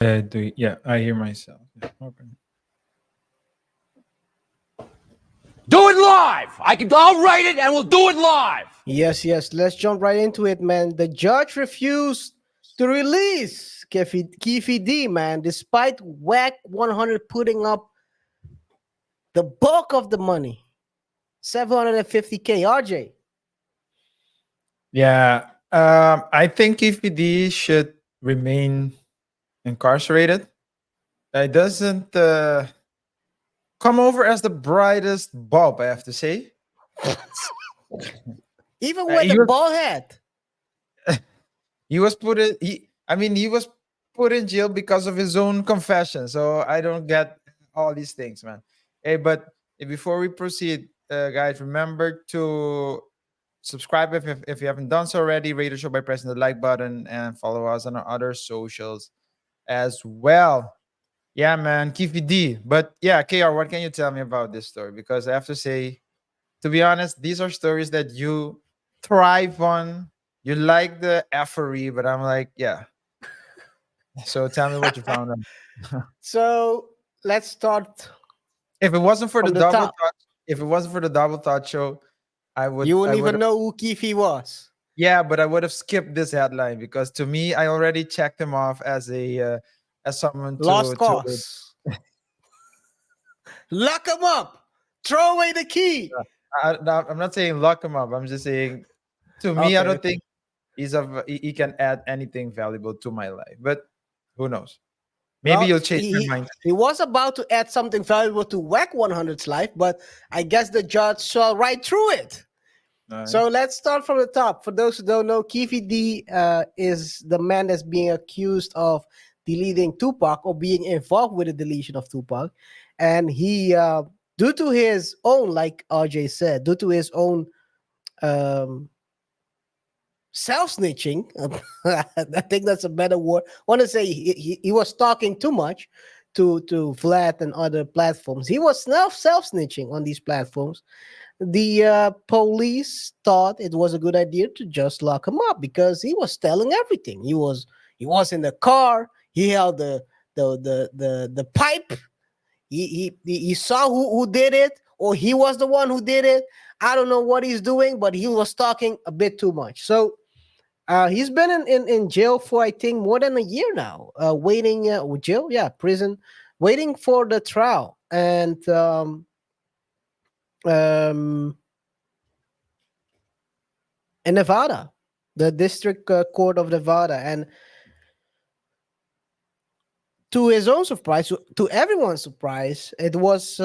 Yeah, I hear myself. Yeah, okay. Do it live. I'll write it and we'll do it live. Yes, yes. Let's jump right into it, man. The judge refused to release Keefe D, man, despite Wack 100 putting up the bulk of the money, 750K. RJ. Yeah, I think EPD should remain incarcerated. It doesn't come over as the brightest bulb, I have to say. Even Uh, with he the was ball head. he was put in he was put in jail because of his own confession. So I don't get all these things, man. Hey, but before we proceed, guys, remember to subscribe if you haven't done so already. Rate the show by pressing the like button and follow us on our other socials as well. Yeah, man, Keefe D. But yeah, KR, what can you tell me about this story? Because I have to say, to be honest, these are stories that you thrive on. You like the effery, but I'm like, yeah. So tell me what you found out. So let's start If it wasn't for the from the double top. thought, if it wasn't for the double thought show, You I wouldn't would even have, know who Keefe was. yeah, but I would have skipped this headline because to me, I already checked him off as someone Lost to cause. Lock him up. Throw away the key. I'm not saying lock him up. I'm just saying, to me, I Okay, don't okay. think he can add anything valuable to my life. But who knows? Maybe Well, you'll change my mind. he was about to add something valuable to Wack 100's life, but I guess the judge saw right through it. Nice. So let's start from the top. For those who don't know, Keefe D is the man that's being accused of deleting Tupac or being involved with the deletion of Tupac. And he, due to his own, like RJ said, due to his own um, self snitching, I think that's a better word. I want to say he was talking too much to Vlad and other platforms. He was self snitching on these platforms. The police thought it was a good idea to just lock him up because he was telling everything. He was in the car. He held the pipe. He saw who did it, or he was the one who did it. I don't know what he's doing, but he was talking a bit too much. So he's been in jail for I think more than a year now, waiting jail, yeah, prison, waiting for the trial. And um, in Nevada, the District Court of Nevada. And to his own surprise, to everyone's surprise, it was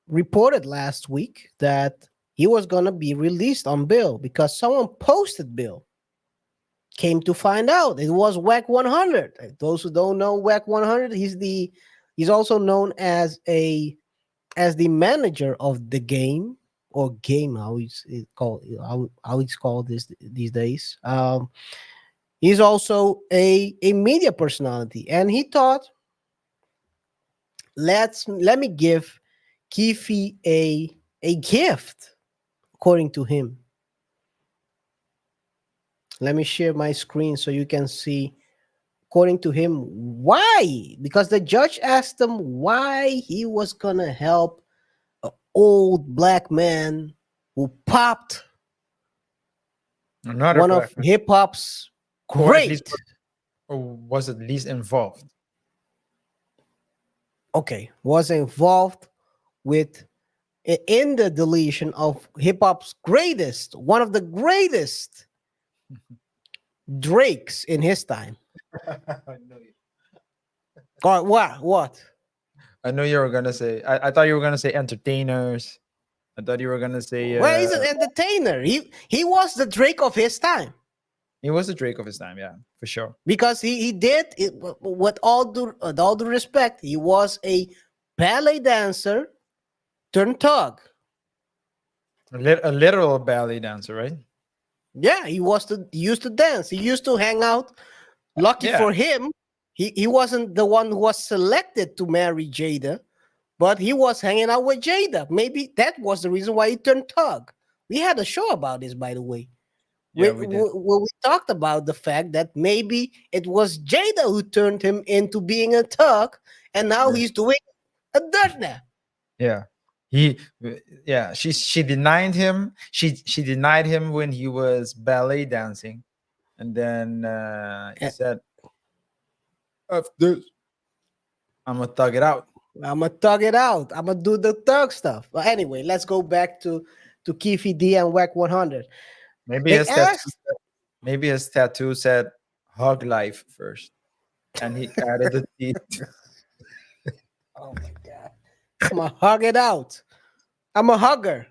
reported last week that he was going to be released on bail because someone posted bail. Came to find out it was Wack 100. Those who don't know Wack 100, he's also known as the manager of the game, or game, how it's called, how it's called these days. He's also a media personality, and he thought, let me give Keefe a gift, according to him. Let me share my screen so you can see. According to him, why? Because the judge asked him why he was gonna help an old black man who popped Another one of black man, hip hop's or at least, great. or was at least involved. Okay, was involved with in the deletion of hip hop's greatest, one of the greatest Drakes in his time. I know you. Or what? What? I know you were gonna say. I thought you were gonna say entertainers. I thought you were gonna say Well, he's an entertainer. He was the Drake of his time he was the Drake of his time. Yeah, for sure. because he did it with all due respect. He was a ballet dancer turned thug. A literal ballet dancer, right? Yeah, he used to dance. He used to hang out. Lucky Yeah. for him, he wasn't the one who was selected to marry Jada, but he was hanging out with Jada. Maybe that was the reason why he turned thug. We had a show about this, by the way. Yeah, we did. we talked about the fact that maybe it was Jada who turned him into being a thug, and now Yeah. he's doing a dirt nap. Yeah. He yeah, she denied him. She denied him when he was ballet dancing. And then he Eh, said, after I'm gonna thug it out. I'm gonna thug it out. I'm gonna do the thug stuff. But anyway, let's go back to Keefe D and Wack 100. Maybe They his tattoo asked, maybe his tattoo said hug life first. And he added the teeth. "Oh my god, I'm gonna hug it out. I'm a hugger."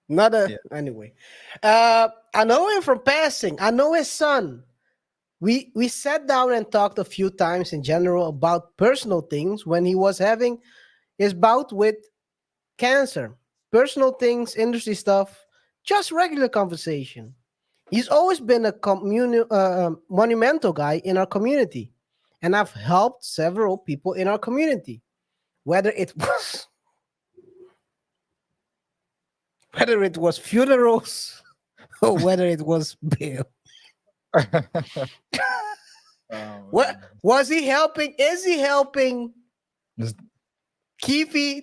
Not a Yeah. anyway. I know him from passing. I know his son. We sat down and talked a few times in general about personal things when he was having his bout with cancer. Personal things, industry stuff, just regular conversation. He's always been a monumental guy in our community, and I've helped several people in our community, whether it was whether it was funerals or whether it was bail. Oh, What man. was he helping? Is he helping Just- Keefe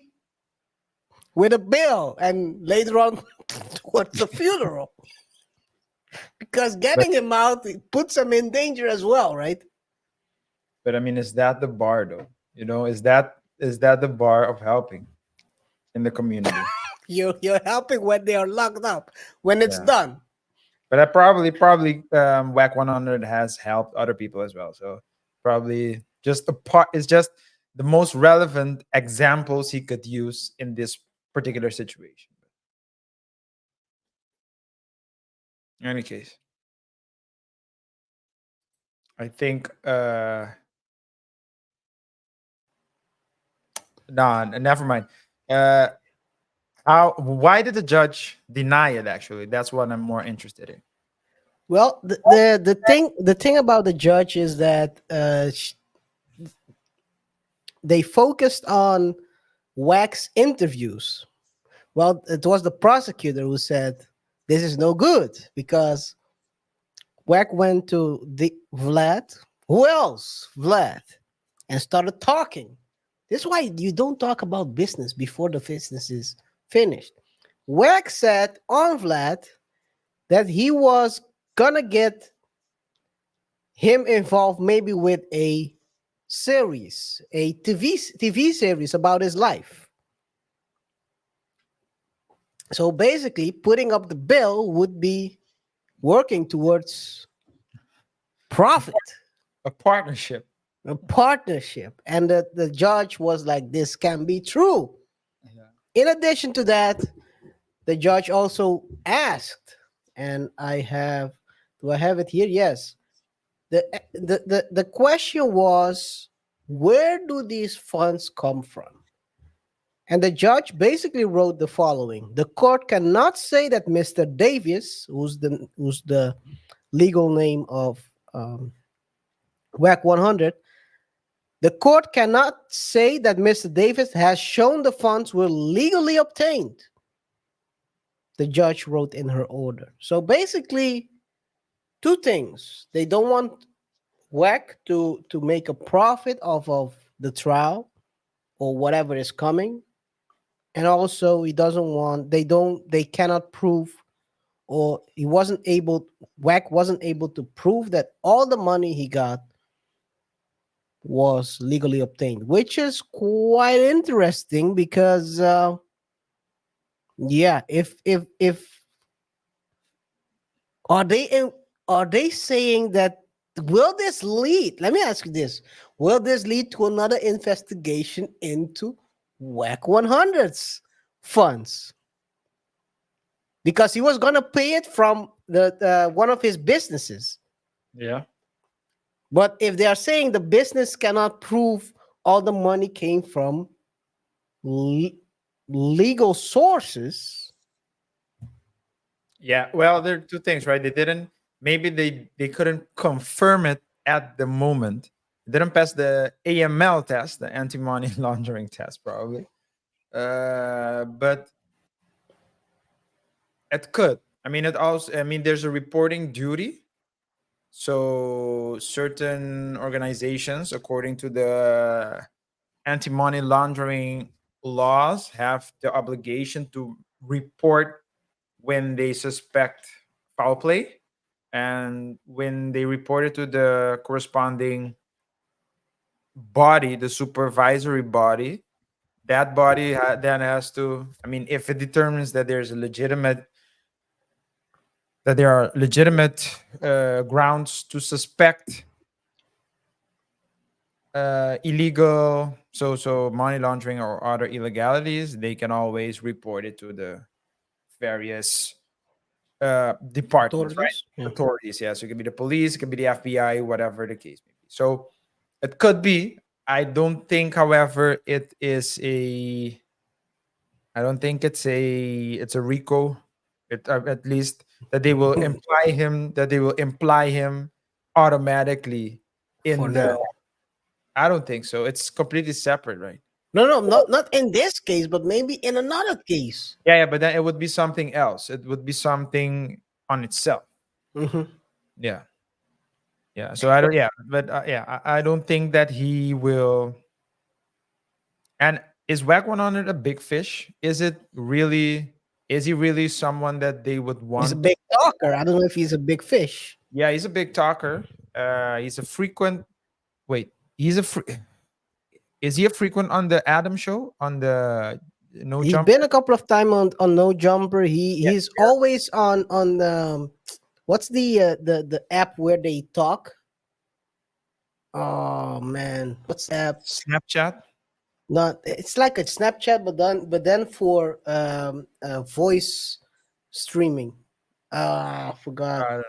with a bill and later on towards the funeral? Because But getting him out it puts him in danger as well, right? but I mean, is that the bar though? You know, is that the bar of helping in the community? You're helping when they are locked up. When it's Yeah. done, But I probably Whack 100 has helped other people as well. So probably just a part is just the most relevant examples he could use in this particular situation. In any case, I think nah, never mind. Uh how why did the judge deny it actually? That's what I'm more interested in. well, the thing about the judge is that they focused on Wax interviews. Well, it was the prosecutor who said this is no good because Wack went to the Vlad. Who else? Vlad, and started talking. This is why you don't talk about business before the business is finished. Wack said on Vlad that he was gonna get him involved maybe with a series, a TV series about his life. So basically, putting up the bill would be working towards profit, A partnership. a partnership. And the judge was like, this can be true. Yeah. In addition to that, the judge also asked, and do I have it here? Yes. The question was, where do these funds come from? And the judge basically wrote the following: the court cannot say that Mr. Davis, who's the legal name of WAC 100, the court cannot say that Mr. Davis has shown the funds were legally obtained. The judge wrote in her order. So basically, two things. They don't want WAC to make a profit off of the trial or whatever is coming. And also he doesn't want they cannot prove, or he wasn't able WAC wasn't able to prove that all the money he got was legally obtained, which is quite interesting because yeah, if are they are they saying that, will this lead, let me ask you this, will this lead to another investigation into WAC 100's funds? Because he was going to pay it from the one of his businesses. Yeah. But if they are saying the business cannot prove all the money came from legal sources, Yeah, well, there are two things, right? They didn't maybe they couldn't confirm it at the moment. They didn't pass the AML test, the anti-money laundering test, probably. But it could. I mean, it also. I mean, there's a reporting duty. So certain organizations, according to the anti-money laundering laws, have the obligation to report when they suspect foul play, and when they report it to the corresponding body, the supervisory body, that body then has to. I mean, if it determines that there's a legitimate that there are legitimate grounds to suspect illegal, so money laundering or other illegalities, they can always report it to the various departments, right? Authorities. Yeah. Authorities, yeah. So it could be the police, it could be the FBI, whatever the case may be. So it could be. I don't think, however, it is a. I don't think it's a RICO. At least that they will imply him. That they will imply him automatically For in the. now. I don't think so. It's completely separate, right? No, no, not in this case, but maybe in another case. Yeah, yeah, but then it would be something else. It would be something on itself. Mhm. Yeah, yeah. So I don't. Yeah, but yeah, I don't think that he will. And is Wack 100 a big fish? Is it really? Is he really someone that they would He's a want? big talker. I don't know if he's a big fish. Yeah, he's a big talker. He's a frequent. Wait, he's a. Is he a frequent on the Adam show on the No He's Jump? been a couple of times on No Jumper. Yeah, He's always on what's the app where they talk? Oh man, what's the app? Snapchat. Not it's like a Snapchat, but then for voice streaming. I forgot. Uh,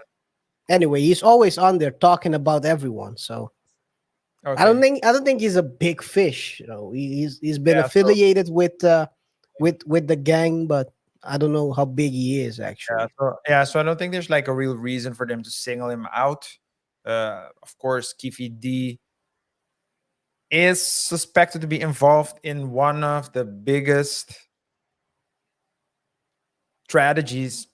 Anyway, he's always on there talking about everyone. So okay. I don't think he's a big fish. You know, he's been Yeah. So affiliated with the gang, but I don't know how big he is yeah. actually. So I don't think there's like a real reason for them to single him out. Of course, Keefe D is suspected to be involved in one of the biggest tragedies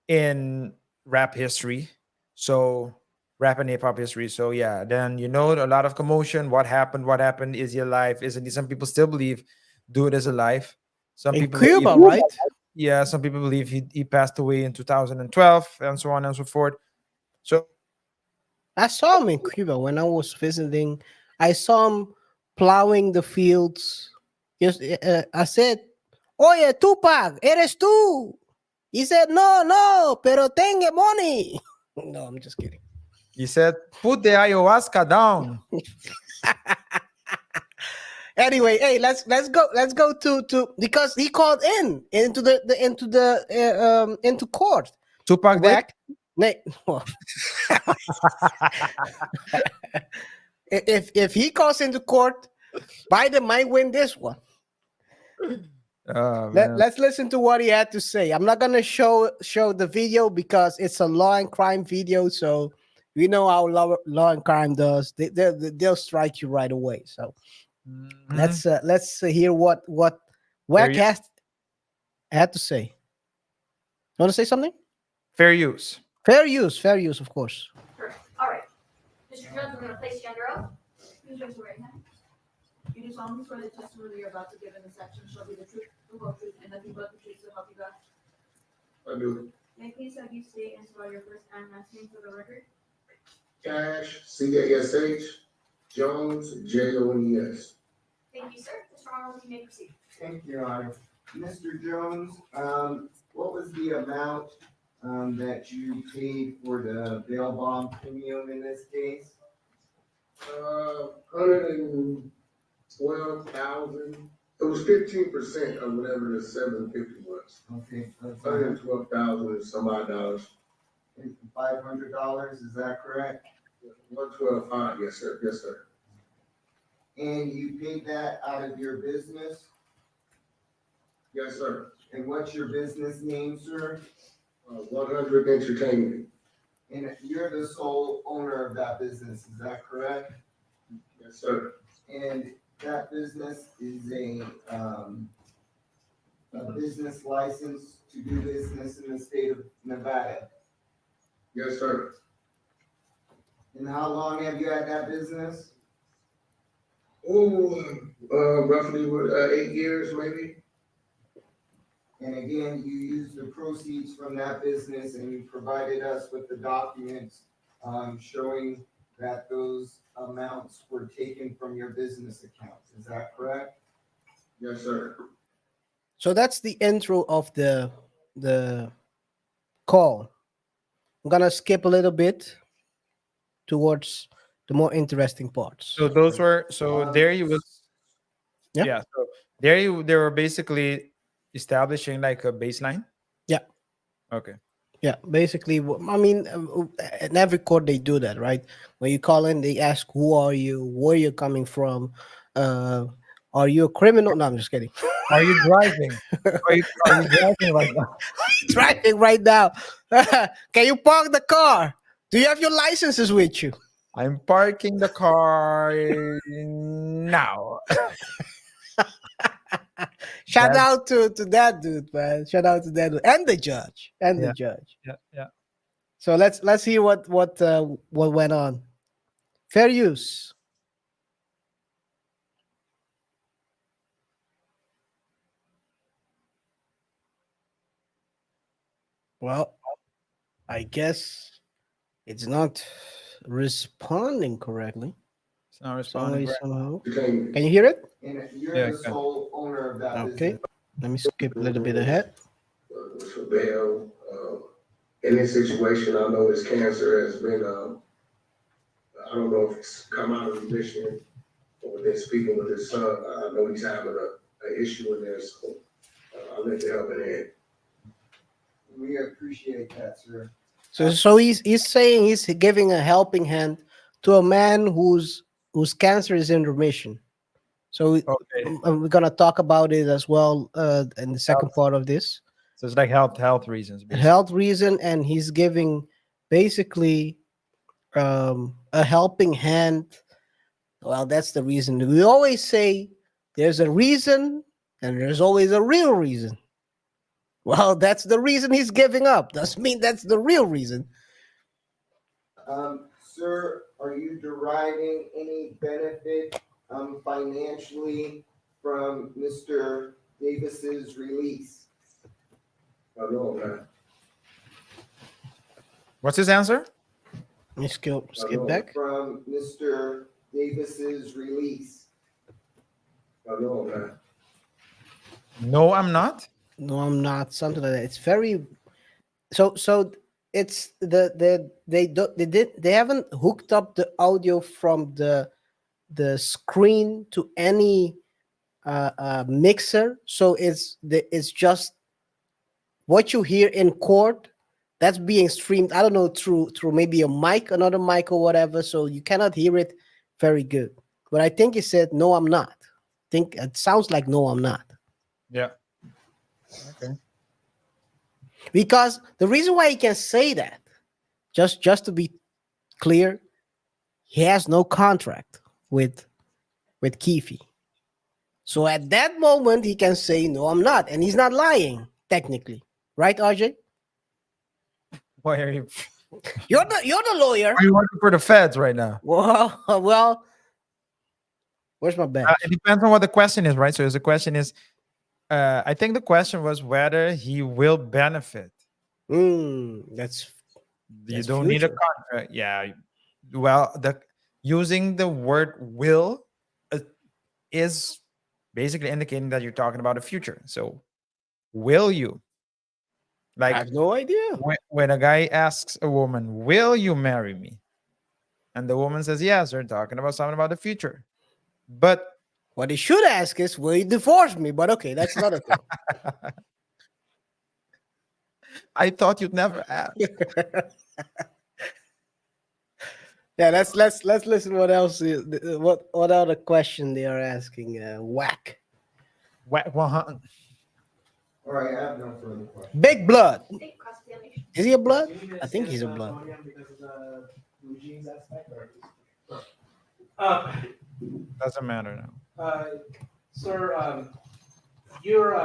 in rap history. So rap and hip hop history. So yeah, then a lot of commotion. What happened? What happened? Is he alive? Isn't he? Some people still believe Dude is alive. Some In people believe, Cuba, right? yeah, some people believe he passed away in 2012 and so on and so forth. So I saw him in Cuba when I was visiting. I saw him plowing the fields. Just I said, "Oye, Tupac, eres tú?" He said, "No, no, pero tengo money." No, I'm just kidding. he said, "Put the ayahuasca down." Anyway, hey, let's go to because he called into into court. Tupac did. Wack. Well, if he calls into court, Biden might win this one. Oh man. Let's listen to what he had to say. I'm not gonna show the video because it's a law and crime video. So we know how law and crime does. They'll strike you right away. So Mhm. let's hear what Fair Wack use. had to say. You want to say something? Fair use. Fair use, of course. Correct. All right. Mr. Jones, I'm going to place you under oath. Please raise your right hand. You do solemnly swear the testimony you're about to give in this section shall be the truth, the whole truth, and nothing but the truth, so help you God. I do. May I please have you state and spell your first and last name for the record? Cash, CASH, Jones, JONES. Thank you, sir. Mr. Arnold, you may proceed. Thank you, Your Honor. Mr. Jones, what was the amount that you paid for the bail bond premium in this case? 112,000. It was 15% of whatever the 750 was. Okay, that's 112,000 and some odd dollars. $500, is that correct? 112,500, yes, sir. Yes, sir. And you paid that out of your business? Yes, sir. And what's your business name, sir? 100 Entertainment. And you're the sole owner of that business, is that correct? Yes, sir. And that business is a a business license to do business in the state of Nevada? Yes, sir. And how long have you had that business? Oh, roughly 8 years, maybe. And again, you used the proceeds from that business and you provided us with the documents showing that those amounts were taken from your business accounts. Is that correct? Yes, sir. So that's the intro of the call. I'm gonna skip a little bit towards the more interesting parts. So those were there he was. Yeah. Yeah. So there they were basically establishing like a baseline. Yeah. Okay. Yeah, basically, I mean, in every court they do that, right? When you call in, they ask, "Who are you? Where you're coming from? Uh, are you a criminal?" No, I'm just kidding. Are you driving? Are you driving right now? Driving right now. Can you park the car? Do you have your licenses with you? I'm parking the car now. Shout That's- out to that dude, man. Shout out to that dude. And the judge. And the Yeah. judge. Yeah. So let's hear what went on. Fair use. Well, I guess it's not responding correctly. It's not Some responding. way, somehow. You can't. Can you hear it? And you're Yeah, the okay. sole owner of that Okay. business. Let me skip a little bit ahead. For bail. In this situation, I know his cancer has been, I don't know if it's come out of remission or within speaking with his son. I know he's having an issue in there, so I'll let you help it in. We appreciate that, sir. So he's saying he's giving a helping hand to a man whose cancer is in remission. So Okay. we're gonna talk about it as well in the second part of this. So it's like health reasons. Basically. Health reason, and he's giving basically a helping hand. Well, that's the reason. We always say there's a reason and there's always a real reason. Well, that's the reason he's giving up. Doesn't mean that's the real reason. Sir, are you deriving any benefit financially from Mr. Davis's release? I know, man. What's his answer? Let me skip back. From Mr. Davis's release. I know, man. No, I'm not. No, I'm not. Something like that. It's very so it's they haven't hooked up the audio from the screen to any mixer, so it's just what you hear in court that's being streamed. I don't know, through maybe a mic, another mic or whatever, so you cannot hear it very good. But I think he said, "No, I'm not." I think it sounds like "No, I'm not." Yeah. Okay. Because the reason why he can say that, just to be clear, he has no contract with Keefe. So at that moment, he can say, "No, I'm not," and he's not lying technically, right, RJ? Why are you? You're the lawyer. Are you working for the feds right now? Well, where's my badge? It depends on what the question is, right? So the question is, I think the question was whether he will benefit. That's You don't need a future. contract. Yeah. Well, using the word will is basically indicating that you're talking about the future. So, will you? I Like have no idea. when a guy asks a woman, "Will you marry me?" and the woman says yes, they're talking about something about the future. But What he should ask is, "Will you divorce me?" But okay, that's another thing. I thought you'd never ask. Yeah, let's listen. What else? What other question they are asking? Wack. Well, All right, I have no further questions. Big blood. State cross-examination. Is he a blood? I think he's a blood. doesn't matter now. Sir, you're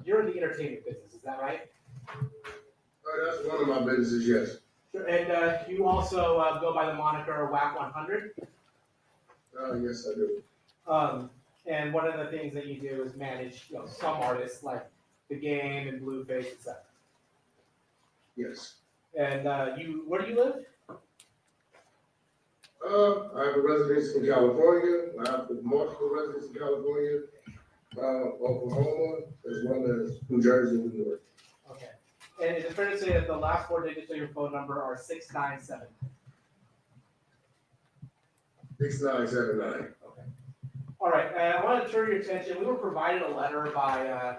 in the entertainment business, is that right? That's one of my businesses, yes. Sure. And you also go by the moniker Wack 100. Yes, I do. And one of the things that you do is manage, some artists like The Game and Blueface, etc. Yes. And where do you live? I have a residence in California. I have multiple residences in California, Oklahoma, as well as New Jersey and New York. Okay. And is it fair to say that the last 4 digits of your phone number are 697? 6979. Okay. All right. I want to turn your attention. We were provided a letter by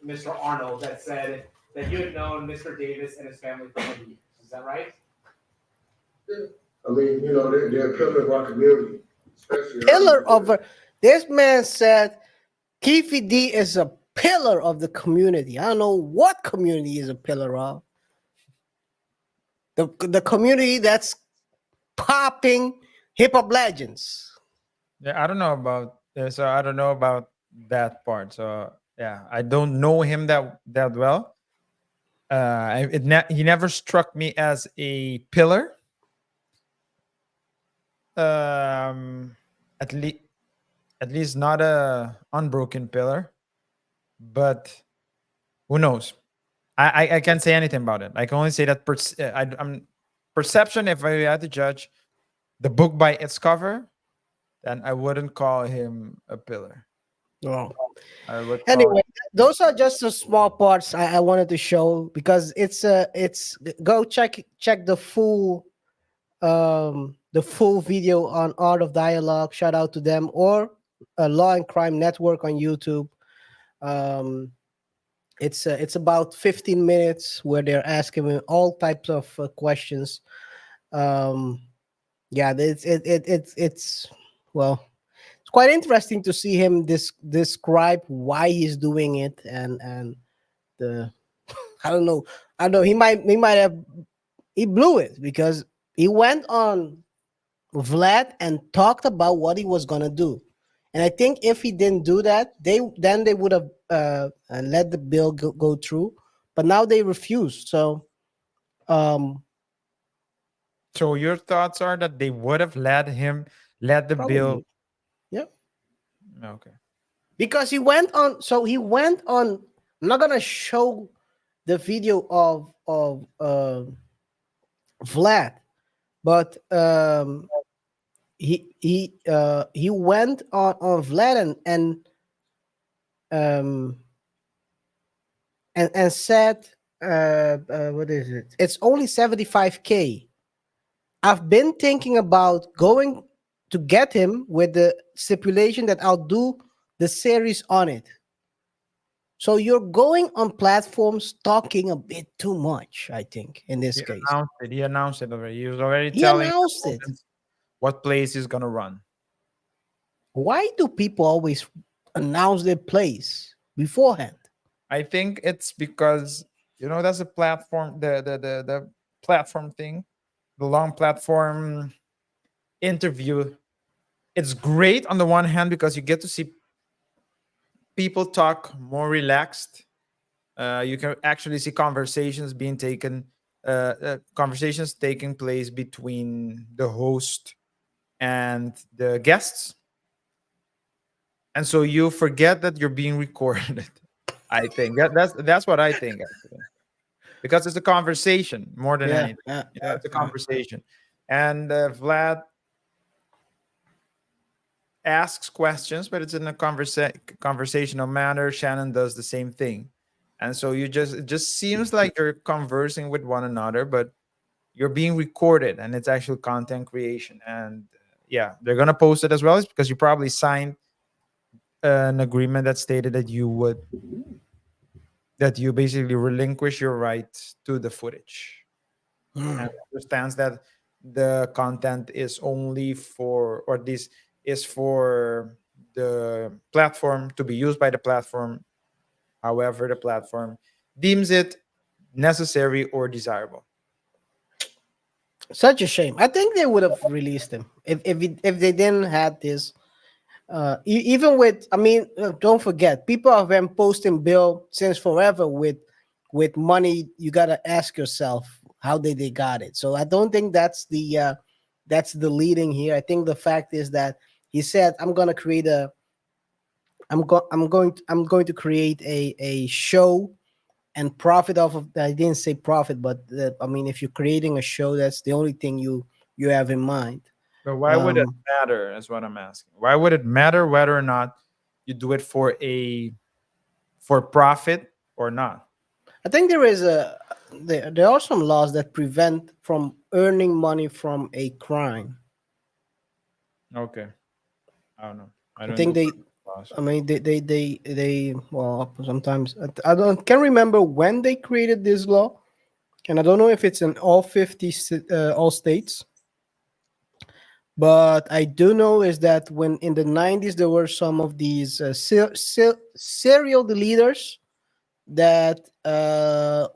Mr. Arnold that said that you had known Mr. Davis and his family for many years. Is that right? Yeah. I mean, they're a pillar of our community, especially Pillar of this man said Keefe D is a pillar of the community. I don't know what community is a pillar of. The community that's popping hip hop legends. Yeah, I don't know about so I don't know about that part. So yeah, I don't know him that well. He never struck me as a pillar. At least not a unbroken pillar. But who knows? I can't say anything about it. I can only say that I'm perception. If I had to judge the book by its cover, then I wouldn't call him a pillar. Oh. I would call Anyway, those are just the small parts I wanted to show because it's go check the full video on Art of Dialogue. Shout out to them or Law and Crime Network on YouTube. It's about 15 minutes where they're asking me all types of questions. Yeah, it's well, it's quite interesting to see him describe why he's doing it and the I don't know. He might have he blew it because he went on Vlad and talked about what he was gonna do. And I think if he didn't do that, they would have let the bill go through. But now they refuse. So So your thoughts are that they would have let the bill. probably, yeah. Okay. Because he went on. So he went on. I'm not gonna show the video of Vlad, but he went on Vlad and said what is it? It's only 75K. I've been thinking about going to get him with the stipulation that I'll do the series on it. So you're going on platforms talking a bit too much, I think, in this case. He announced it already. He was already He telling announced it. what place he's gonna run. Why do people always announce their place beforehand? I think it's because that's a platform, the platform thing, the long platform interview. It's great on the one hand because you get to see people talk more relaxed. You can actually see conversations taking place between the host and the guests, and so you forget that you're being recorded. I think that's what I think actually, because it's a conversation more than anything. It's a conversation, and Vlad asks questions, but it's in a conversational manner. Shannon does the same thing. And so it just seems like you're conversing with one another, but you're being recorded and it's actual content creation. And yeah, they're going to post it as well. It's because you probably signed an agreement that stated that you basically relinquish your rights to the footage. And understands that the content is only for, or this is for the platform to be used by the platform, however the platform deems it necessary or desirable. Such a shame. I think they would have released him if they didn't have this Even with, I mean, don't forget, people have been posting bill since forever with money. You gotta ask yourself how they got it. So I don't think that's the leading here. I think the fact is that he said, I'm going to create a show and profit off of. I didn't say profit, but I mean, if you're creating a show, that's the only thing you have in mind. But why would it Um, matter? Is what I'm asking. Why would it matter whether or not you do it for profit or not? I think there are some laws that prevent from earning money from a crime. Okay, I don't know. I I don't think do they, laws. I mean, they well, sometimes I don't can't remember when they created this law, and I don't know if it's in all 50 all states. But I do know is that when in the 90s there were some of these serial deleters that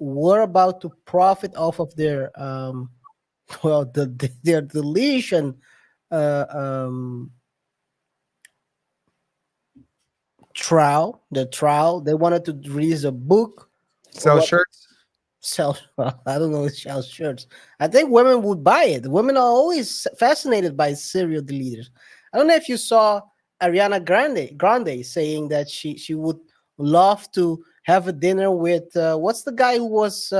were about to profit off of their well their deletion uh, um, trial. They wanted to release a book or Sell what, shirts. sell. I don't know, sell shirts. I think women would buy it. Women are always fascinated by serial deleters. I don't know if you saw Ariana Grande saying that she would love to have a dinner with what's the guy who was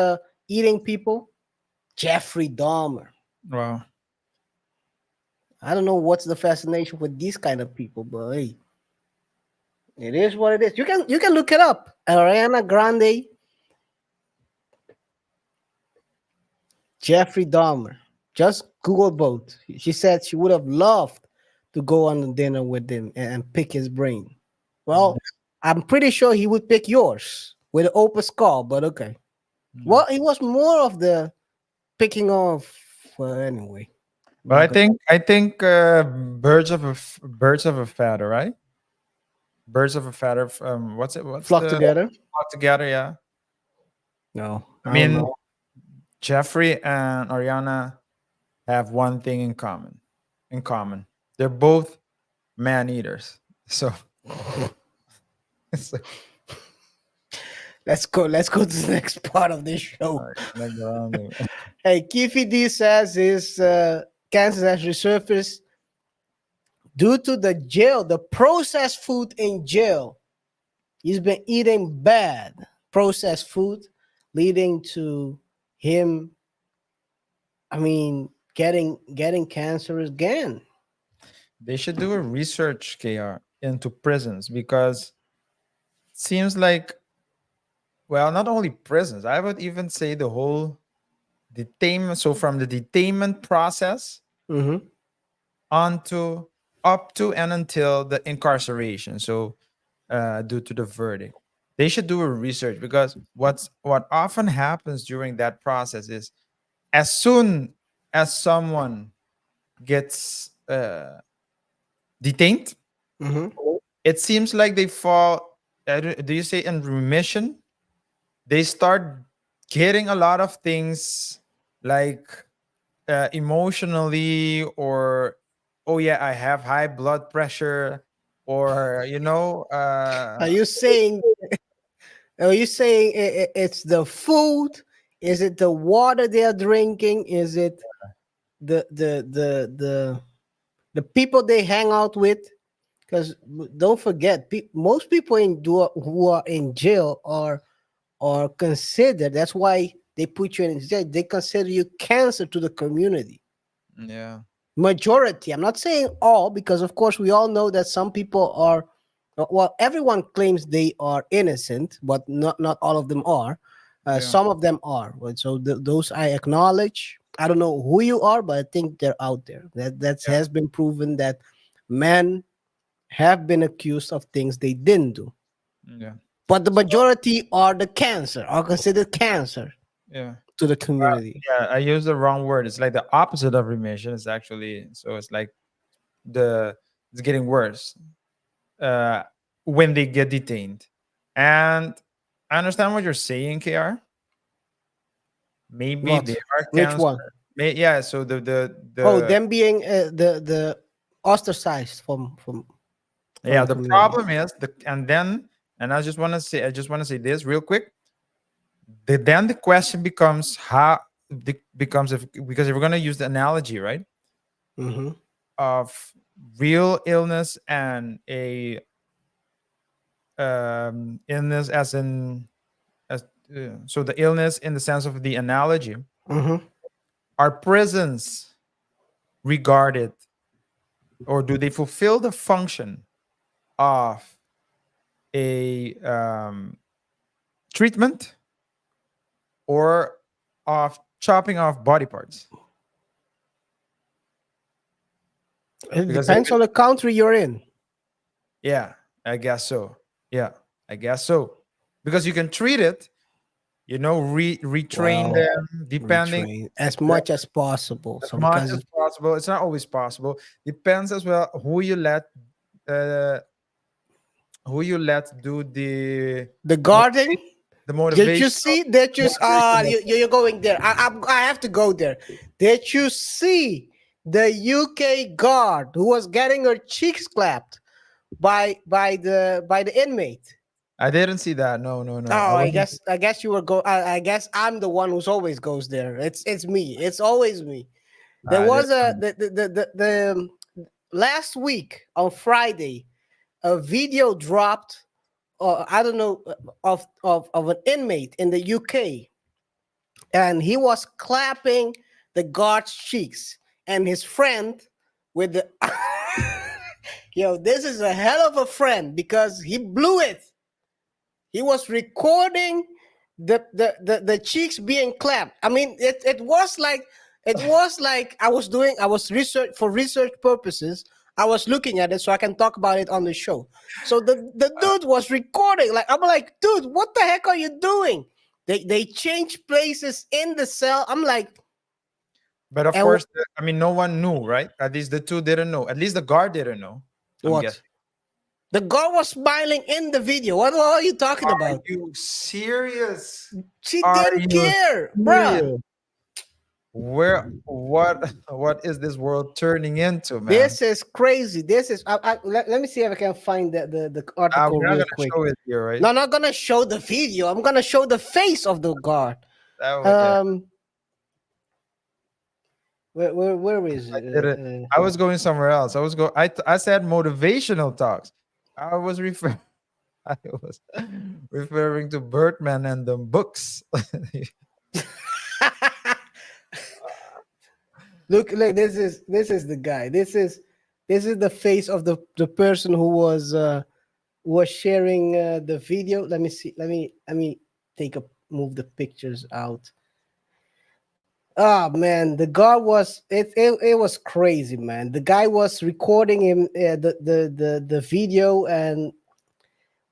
eating people, Jeffrey Dahmer. Wow. I don't know what's the fascination with these kind of people, but hey, it is what it is. You can look it up. Ariana Grande, Jeffrey Dahmer. Just Google both. She said she would have loved to go on a dinner with him and pick his brain. Well, I'm pretty sure he would pick yours with an open skull, but okay. Well, it was more of the picking off. Well, anyway. But Not gonna I think birds of a feather, right? Birds of a feather. What's it? What's flock the together. all together? Yeah. No, I I don't mean, know. Jeffrey and Ariana have one thing in common. In common, they're both man eaters. So, it's like, Let's go. Let's go to the next part of this show. like, Hey, Keefe D says his cancer has resurfaced due to the jail, the processed food in jail. He's been eating bad processed food, leading to him. I mean, getting cancer again. they should do a research, KR, into prisons because it seems like, well, not only prisons, I would even say the whole detainment. So from the detainment process Mm-hmm. onto up to and until the incarceration. So due to the verdict, they should do a research because what often happens during that process is as soon as someone gets detained, Mm-hmm. it seems like they fall. Do you say in remission? They start getting a lot of things like emotionally, or oh yeah, I have high blood pressure, or Are you saying? Are you saying it's the food? Is it the water they are drinking? Is it the people they hang out with? Because don't forget, most people who are in jail are considered. That's why they put you in jail. They consider you cancer to the community. yeah, Majority. I'm not saying all, because of course we all know that some people are. Well, everyone claims they are innocent, but not all of them are. yeah, Some of them are. Right? So those I acknowledge. I don't know who you are, but I think they're out there. That yeah, has been proven that men have been accused of things they didn't do. yeah, But the so, majority are the cancer, are considered cancer yeah. to the community. Yeah, I used the wrong word. It's like the opposite of remission. It's actually, so it's like the it's getting worse uh when they get detained. And I understand what you're saying, KR. Maybe they What? are Which cancer. one? Yeah, so Oh, the them being the ostracized from. Yeah, the the community. problem is and I just want to say this real quick. Then the question becomes becomes if because if we're gonna use the analogy, right, Mm-hmm. of real illness and a illness as in as so the illness in the sense of the analogy, Mm-hmm. are prisons regarded or do they fulfill the function of a treatment or of chopping off body parts? It Because depends on the country you're in. yeah, I guess so. Yeah, I guess so. Because you can treat it, retrain Well, them depending retrain as the- much as possible. as So much as because possible. It's not always possible. Depends as well uh, who you let do the garden. the Did you motivational see? Did you? motivational. You're going there. I have to go there. Did you see the UK guard who was getting her cheeks clapped by the inmate? I didn't see that. No, no, no. I Oh, wasn't. I guess you were go. I guess I'm the one who's always goes there. It's me. It's always me. There I was didn't. the last week on Friday, a video dropped. I don't know of an inmate in the UK, and he was clapping the guard's cheeks, and his friend with the yo, this is a hell of a friend because he blew it. He was recording the cheeks being clapped. I mean, it was like I was research for research purposes. I was looking at it so I can talk about it on the show. So the dude was recording. Like I'm like, dude, what the heck are you doing? They changed places in the cell. I'm like, But of and course, I mean, no one knew, right? At least the two didn't know. At least the guard didn't know. I'm what? guessing. The guard was smiling in the video. What are you talking Are about? you serious? She Are didn't you care, bruh. serious? What is this world turning into, man? This is crazy. This is. Let me see if I can find the article We're not real gonna quick. show it here, right? No, I'm not gonna show the video. I'm gonna show the face of the guard. Yeah, Where is I it? did it. I was going somewhere else. I said motivational talks. I was refer I was referring to Birdman and the books. Look, this is the guy. This is the face of the person who was sharing the video. Let me see. Let me move the pictures out. Oh man, the guy was it was crazy, man. The guy was recording him the video, and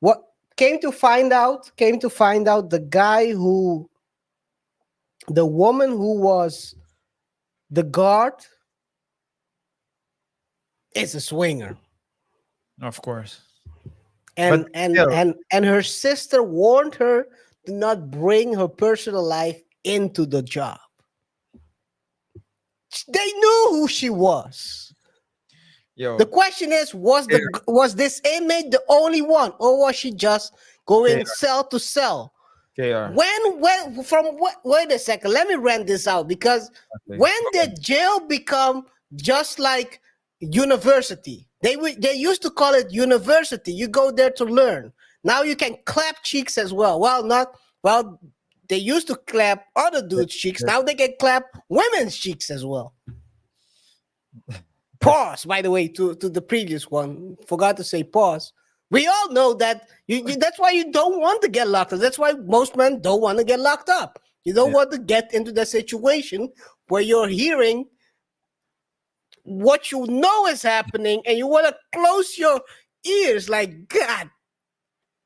what came to find out the woman who was the guard is a swinger, Of course. and But and still, and and her sister warned her to not bring her personal life into the job. They knew who she was. yo, The question is, was this inmate the only one, or was she just going KR, cell to cell? KR. Wait a second, let me rent this out, because Okay. when did jail become just like university? They used to call it university. You go there to learn. Now you can clap cheeks as well. Well, they used to clap other dudes' cheeks. Now they can clap women's cheeks as well. Pause, by the way, to the previous one. Forgot to say pause. We all know that that's why you don't want to get locked up. That's why most men don't want to get locked up. You don't Yeah. want to get into the situation where you're hearing what you know is happening and you want to close your ears like, God,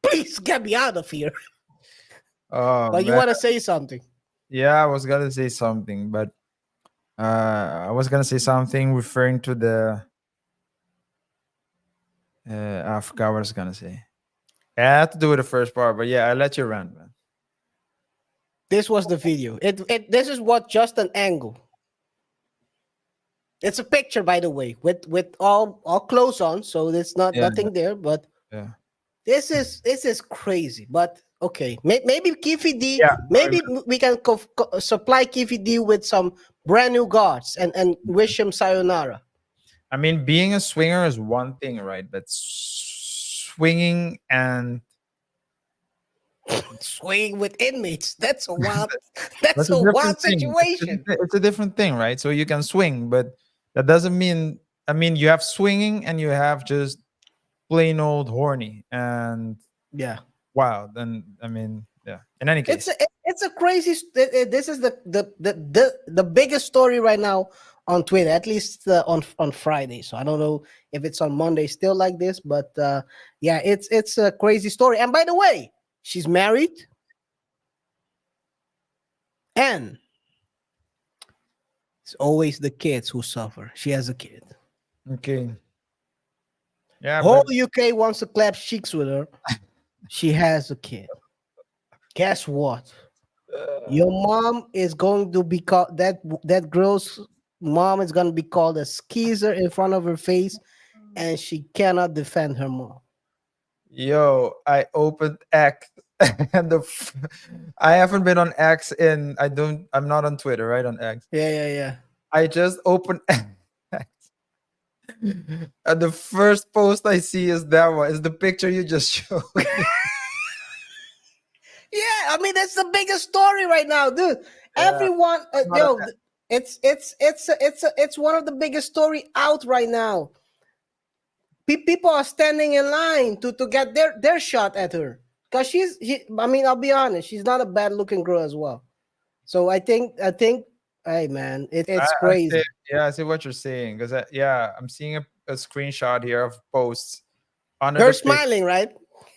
please get me out of here. Oh But you man. want to say something. Yeah, I was gonna say something, but I was gonna say something referring to the I forgot what I was gonna say. I had to do with the first part, but yeah, I let you run, man. This was the video. This is what just an angle. It's a picture, by the way, with all clothes on, so there's not Yeah. nothing there. But Yeah. this is crazy. But okay, maybe Keefe D, Yeah. maybe we can supply Keefe D with some brand new guards and wish him sayonara. I mean, being a swinger is one thing, right? But swinging and Swing with inmates. That's a wild. That's that's a a different wild thing. situation. It's a different thing, right? So you can swing, but that doesn't mean. I mean, you have swinging and you have just plain old horny and Yeah. wild. And I mean, yeah. In any It's case, it's a crazy. This is the biggest story right now on Twitter, at least on Friday. So I don't know if it's on Monday still like this, but yeah, it's a crazy story. And by the way, she's married, and it's always the kids who suffer. She has a kid. okay. Yeah, Whole but UK wants to clap cheeks with her. She has a kid. Guess what? Your mom is going to be called that girl's mom is going to be called a skeezer in front of her face, and she cannot defend her mom. yo, I opened X and I haven't been on X in I'm not on Twitter, right? On X. Yeah. I just opened X. And the first post I see is that one. Is the picture you just showed. Yeah, I mean that's the biggest story right now, dude. Yeah. Everyone, Not yo, it's one of the biggest story out right now. People are standing in line to get their shot at her because I mean, I'll be honest, she's not a bad looking girl as well. So I think, hey man, it's I crazy. see, yeah, I see what you're saying. Because yeah, I'm seeing a screenshot here of posts under Her the pic. smiling, right?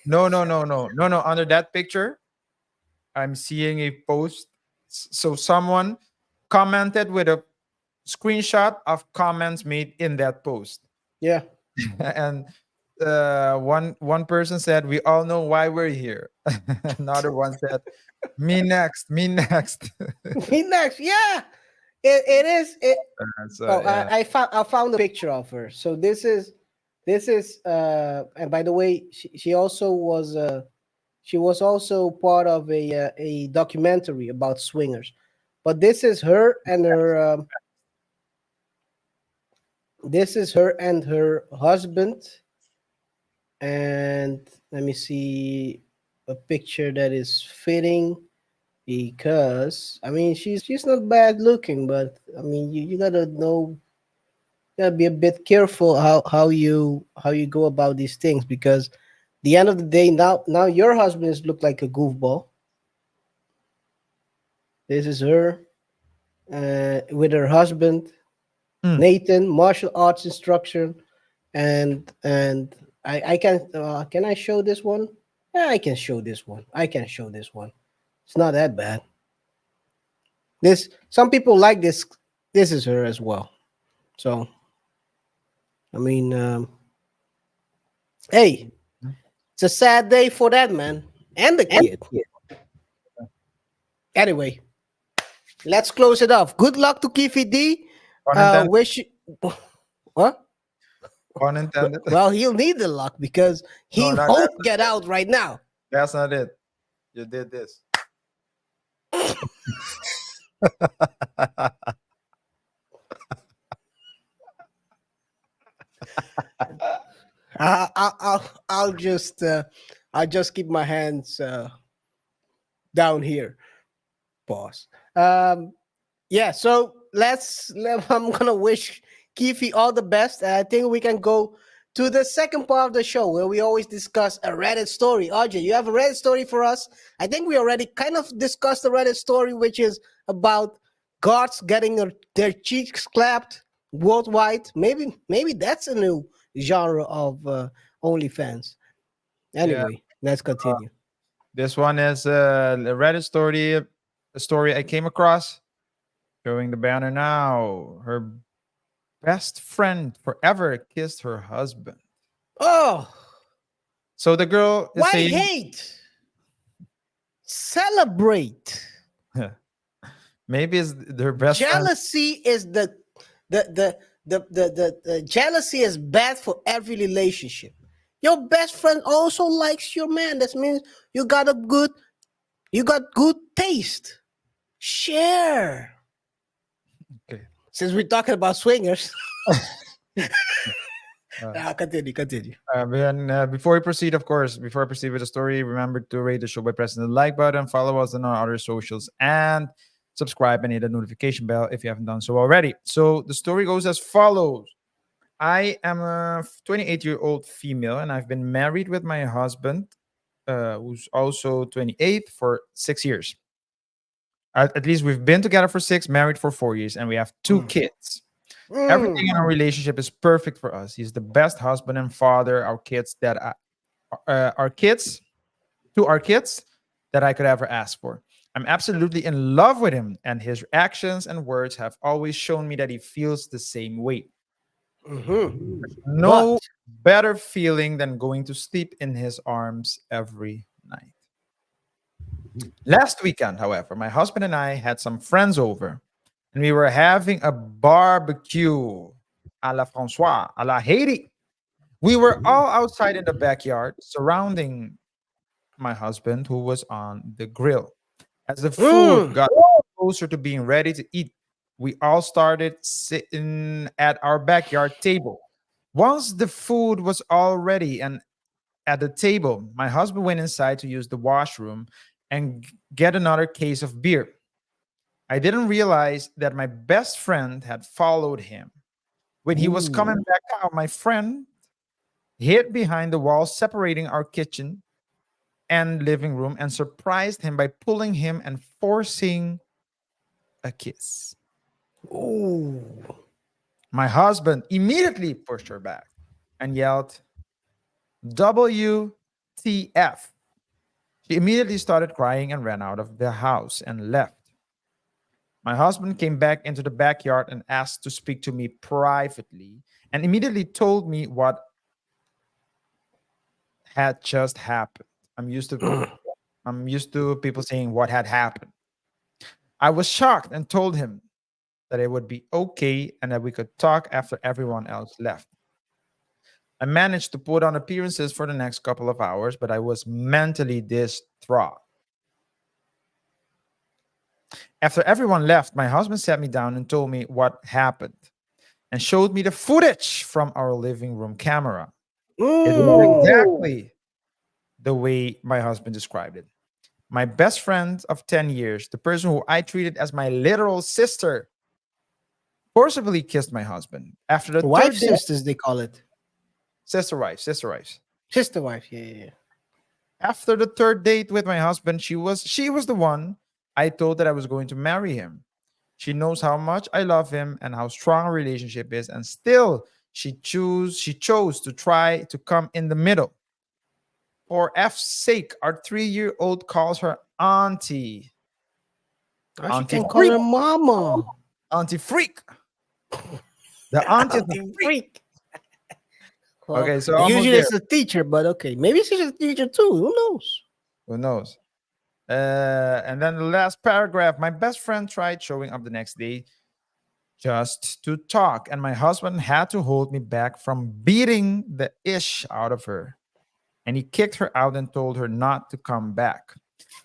No. Under that picture, I'm seeing a post. So someone commented with a screenshot of comments made in that post. Yeah. And one person said, "We all know why we're here." Another one said, "Me next, me next." Me next, yeah. It is. So Oh, yeah, I found a picture of her. So this is and by the way, she was also part of a documentary about swingers. But this is her and her husband. And let me see a picture that is fitting, because I mean she's not bad looking, but I mean you gotta know, you gotta be a bit careful how you go about these things, because the end of the day, now your husband is look like a goofball. This is her with her husband, Hmm. Nathan, martial arts instructor. And I can I show this one? Yeah, I can show this one. It's not that bad. This, some people like this. This is her as well. So I mean, hey, it's a sad day for that man and the kid. Anyway, let's close it off. Good luck to Keefe D. pun intended. Wish what? Pun intended. Well, he'll need the luck because he No, won't get out right now. That's not it. You did this. I'll just keep my hands down here. Pause. Yeah. So I'm gonna wish Keefe all the best. I think we can go to the second part of the show where we always discuss a Reddit story. RJ, you have a Reddit story for us? I think we already kind of discussed the Reddit story, which is about guards getting their cheeks clapped worldwide. Maybe that's a new genre of OnlyFans. Anyway, let's continue. This one is a Reddit story, a story I came across. Showing the banner now. Her best friend forever kissed her husband. Oh, So the girl is why saying, hate? Celebrate. maybe it's her best friend. Jealousy is the the jealousy is bad for every relationship. Your best friend also likes your man. That means you got good taste. Share. Okay. Since we're talking about swingers, Uh, continue. Before we proceed, of course, before I proceed with the story, remember to rate the show by pressing the like button, follow us on our other socials, and subscribe and hit the notification bell if you haven't done so already. So the story goes as follows. I am a 28-year-old female, and I've been married with my husband, who's also 28, for 6 years. At least we've been together for 6, married for 4 years, and we have 2 kids. Everything in our relationship is perfect for us. He's the best husband and father. Our kids, to our kids, that I could ever ask for. I'm absolutely in love with him, and his actions and words have always shown me that he feels the same way. No But better feeling than going to sleep in his arms every night. Last weekend, however, my husband and I had some friends over, and we were having a barbecue à la Francois, à la Haiti. We were all outside in the backyard surrounding my husband, who was on the grill. As the food got closer to being ready to eat, we all started sitting at our backyard table. Once the food was all ready and at the table, my husband went inside to use the washroom and get another case of beer. I didn't realize that my best friend had followed him. When he was coming back out, my friend hid behind the wall separating our kitchen and living room and surprised him by pulling him and forcing a kiss. My husband immediately pushed her back and yelled, WTF. She immediately started crying and ran out of the house and left. My husband came back into the backyard and asked to speak to me privately and immediately told me what had just happened. I'm used to people saying what had happened. I was shocked and told him that it would be okay and that we could talk after everyone else left. I managed to put on appearances for the next couple of hours, but I was mentally distraught. After everyone left, my husband sat me down and told me what happened and showed me the footage from our living room camera. It was exactly the way my husband described it. My best friend of 10 years, the person who I treated as my literal sister, forcibly kissed my husband. After the wife third day, sisters, they call it. sister wife. Sister wife, yeah. After the third date with my husband, she was the one I told that I was going to marry him. She knows how much I love him and how strong our relationship is, and still she chose to try to come in the middle. For F's sake, our 3-year-old calls her auntie. Or she Auntie can call freak. her mama. Auntie freak. The auntie is a Auntie freak. freak. Well, Okay, so almost usually there. it's a teacher, but okay, maybe she's a teacher too. Who knows? Who knows? And then the last paragraph. My best friend tried showing up the next day just to talk, and my husband had to hold me back from beating the ish out of her. And he kicked her out and told her not to come back.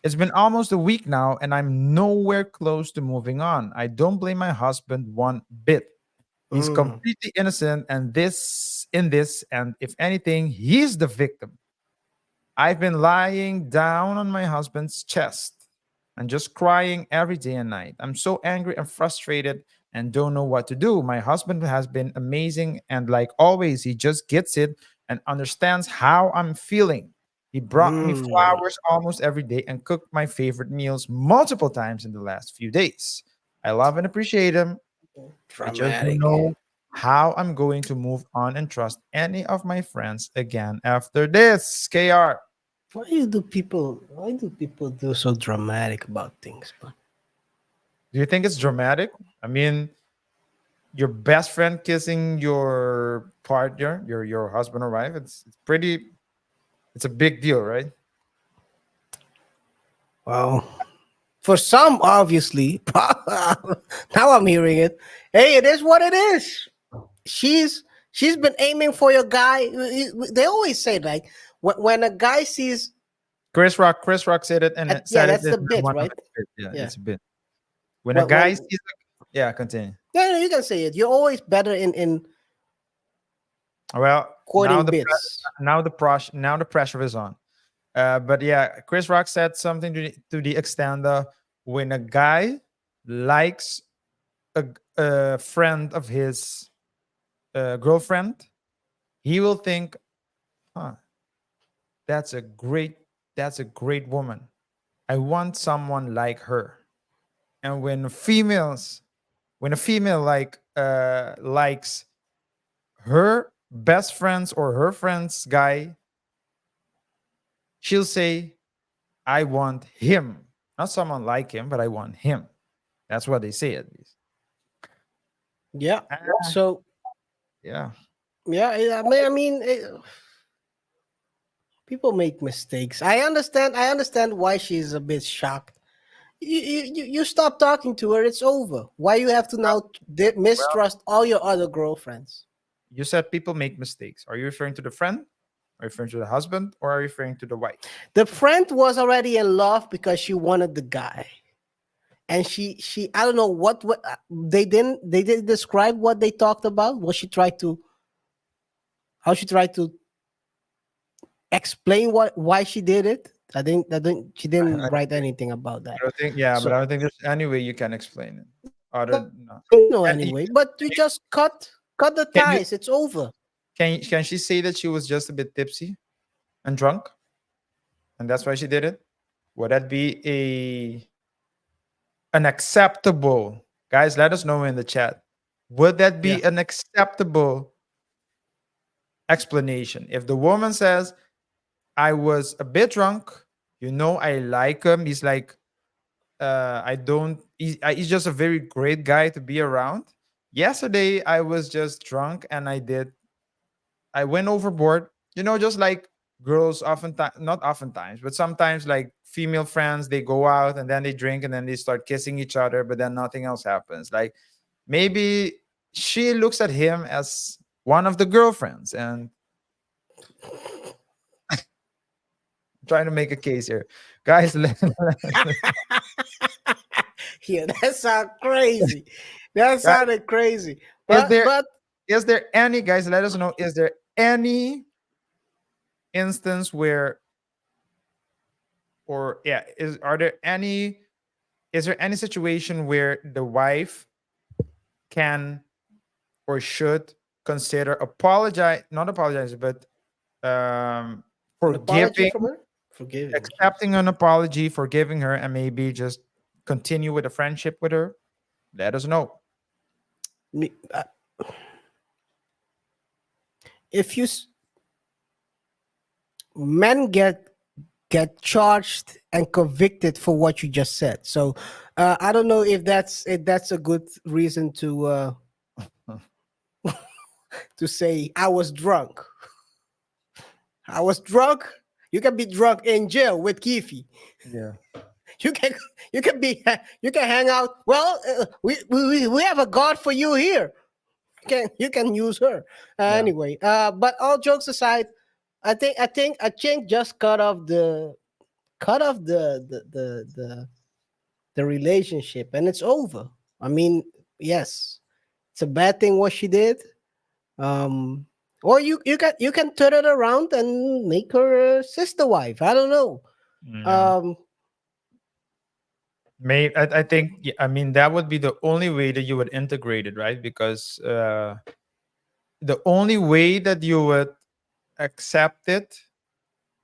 It's been almost a week now, and I'm nowhere close to moving on. I don't blame my husband one bit. He's completely innocent and and if anything, he's the victim. I've been lying down on my husband's chest and just crying every day and night. I'm so angry and frustrated and don't know what to do. My husband has been amazing, and like always, he just gets it and understands how I'm feeling. He brought me flowers almost every day and cooked my favorite meals multiple times in the last few days. I love and appreciate him. I just don't Dramatic. know how I'm going to move on and trust any of my friends again after this. KR. Why do people do so dramatic about things? But Do you think it's dramatic? I mean, your best friend kissing your partner, your husband or wife, it's a big deal, right? well, for some, obviously, now I'm hearing it. Hey, it is what it is. she's been aiming for your guy. They always say like when a guy sees Chris Rock said it and yeah, said it that's in the bit, one of right? his bits. Yeah, Yeah. it's a bit. When a guy sees, yeah, continue. Yeah, you can say it. You're always better in Well, quoting bits. now the pressure is on. But yeah, Chris Rock said something to the extent of when a guy likes a friend of his girlfriend, he will think, huh, that's a great woman. I want someone like her. And when a female likes her best friends or her friend's guy, she'll say, I want him. Not someone like him, but I want him. That's what they say at least. Yeah. Ah, So yeah. yeah, I mean people make mistakes. I understand why she's a bit shocked. You stop talking to her, it's over. Why you have to now Well, mistrust all your other girlfriends? you said people make mistakes. Are you referring to the friend? Are you referring to the husband? Or are you referring to the wife? The friend was already in love because she wanted the guy. And she I don't know what they didn't describe what they talked about. What she tried to how she tried to explain why she did it. I think she I didn't write anything about that. don't think, yeah, but So I don't think there's any way you can explain it. Other no. no And anyway, but we just cut the can you ties. It's over. can she say that she was just a bit tipsy and drunk, and that's why she did it? Would that be an acceptable, guys? Let us know in the chat. Would that Yeah. be an acceptable explanation if the woman says, I was a bit drunk, I like him, he's like I don't he's just a very great guy to be around. Yesterday I was just drunk and I went overboard, just like girls oftentimes, not oftentimes, but sometimes, like female friends, they go out and then they drink and then they start kissing each other, but then nothing else happens. Like maybe she looks at him as one of the girlfriends, and trying to make a case here, guys. Yeah, that sounded crazy. That Guys, sounded crazy. is there But is there any, guys, let us know, is there any instance where, or yeah, is there any situation where the wife can or should consider apologize not apologize, but an apology forgiving, from her? Forgiving. accepting an apology, forgiving her, and maybe just continue with a friendship with her? Let us know. Me- If men get charged and convicted for what you just said. So I don't know if that's a good reason to say I was drunk. I was drunk. You can be drunk in jail with Keefe. Yeah. You can you can hang out. Well, we have a guard for you here. You can use her Yeah. anyway. But all jokes aside, I think just cut off the relationship and it's over. I mean, yes, it's a bad thing what she did. Um, or you can turn it around and make her a sister wife. I don't know. Yeah. Um, I think, yeah, I mean, that would be the only way that you would integrate it, right? Because the only way that you would accept it,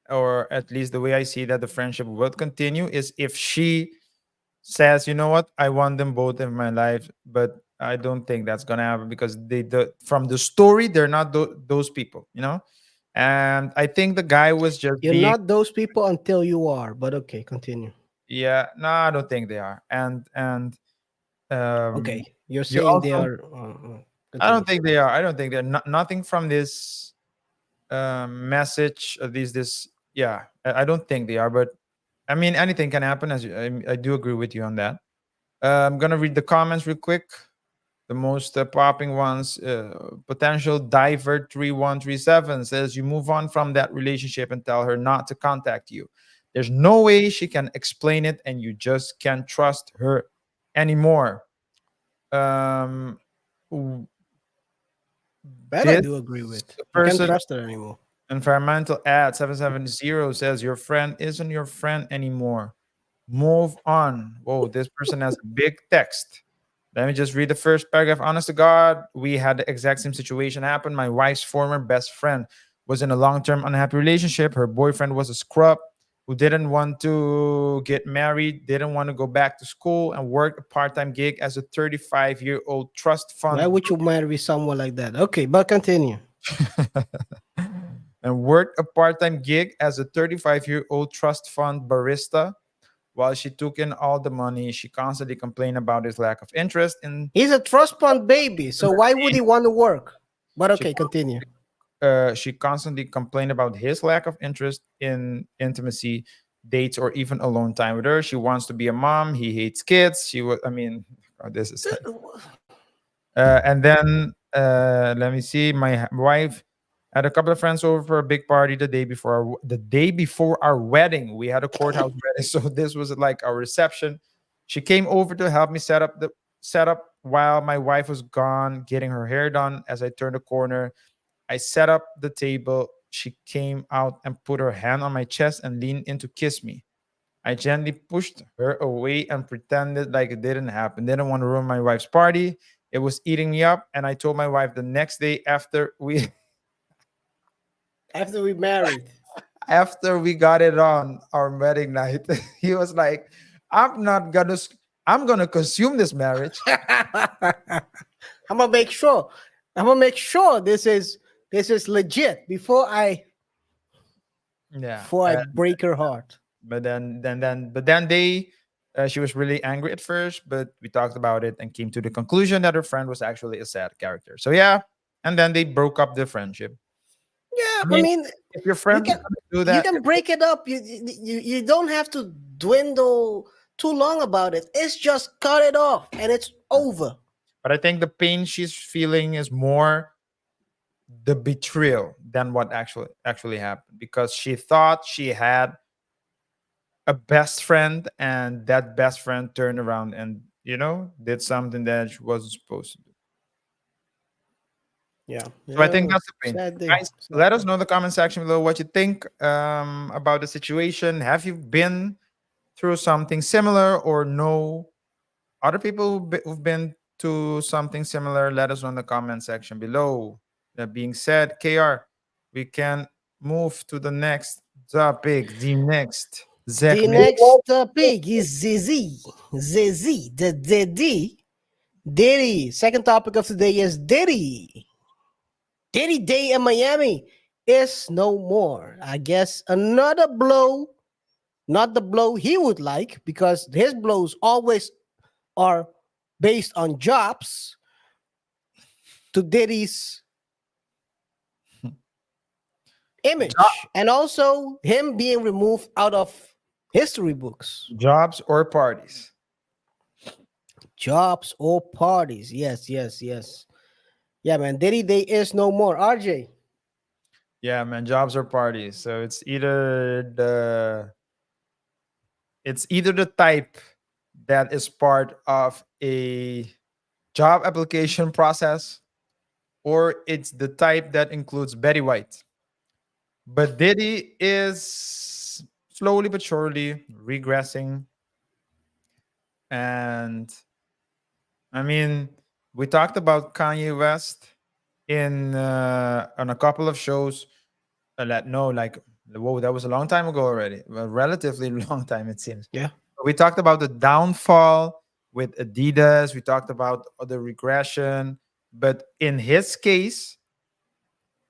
or at least the way I see that the friendship would continue, is if she says, you know what, I want them both in my life, but I don't think that's gonna happen because from the story, they're not those people, And I think the guy was just you're being, not those people until you are. But okay, continue. yeah, no, I don't think they are, and Okay, um, you're you saying they also, are. I don't Continue. think they are. I don't think they're nothing from this message. At least this, yeah, I don't think they are. But I mean, anything can happen. I do agree with you on that. I'm gonna read the comments real quick. The most popping ones, potential diver 3137 says you move on from that relationship and tell her not to contact you. There's no way she can explain it, and you just can't trust her anymore. Um, w- That I this do agree with. You can't person, trust her anymore. environmental ad 770 says your friend isn't your friend anymore. Move on. Whoa, this person has a big text. Let me just read the first paragraph. Honest to God, we had the exact same situation happen. My wife's former best friend was in a long term unhappy relationship. Her boyfriend was a scrub who didn't want to get married, didn't want to go back to school, and worked a part time gig as a 35-year-old trust Why fund. would you marry someone like that? Okay, but continue. And worked a part time gig as a 35-year-old trust fund barista. While she took in all the money, she constantly complained about his lack of interest in. He's a trust fund baby, so why would he want to work? But She okay, continue. she constantly complained about his lack of interest in intimacy, dates, or even alone time with her. She wants to be a mom. He hates kids. She was, I mean, oh, this is. And then let me see. My wife had a couple of friends over for a big party the day before our wedding. We had a courthouse wedding, so this was like our reception. She came over to help me set up while my wife was gone getting her hair done. As I turned the corner, I set up the table. She came out and put her hand on my chest and leaned in to kiss me. I gently pushed her away and pretended like it didn't happen. Didn't want to ruin my wife's party. It was eating me up, and I told my wife the next day after we After we married. after we got it on our wedding night. He was like, "I'm not gonna. I'm gonna consume this marriage." I'm gonna make sure. I'm gonna make sure this is legit Yeah. before I break her heart. But then she was really angry at first, but we talked about it and came to the conclusion that her friend was actually a sad character. So yeah, and then they broke up the friendship. Yeah, I I mean, mean, if your you friend can do you that, can break it up. You don't have to dwindle too long about it. It's just cut it off and it's over. but I think the pain she's feeling is more the betrayal than what actually happened, because she thought she had a best friend, and that best friend turned around and did something that she wasn't supposed to do. Yeah, So I think yeah. that's the pain. Sad day. Guys, let us know in the comment section below what you think about the situation. Have you been through something similar, or know other people who've been to something similar? Let us know in the comment section below. That being said, KR, we can move to the next topic. The next The segment. next topic is ZZ. ZZ, the Diddy. Diddy. Second topic of today is Diddy. Diddy Day in Miami is no more. I guess another blow, not the blow he would like, because his blows always are based on jobs, to Diddy's image, and also him being removed out of history books. Jobs or parties? Jobs or parties. Yes, yes, yes. Yeah, man. Diddy Day is no more. RJ. Yeah, man, jobs or parties. So it's either the type that is part of a job application process, or it's the type that includes Betty White. But Diddy is slowly but surely regressing. And I mean, we talked about Kanye West in on a couple of shows. No, like, whoa, that was a long time ago already. A relatively long time, it seems. Yeah. We talked about the downfall with Adidas. We talked about the regression. But in his case,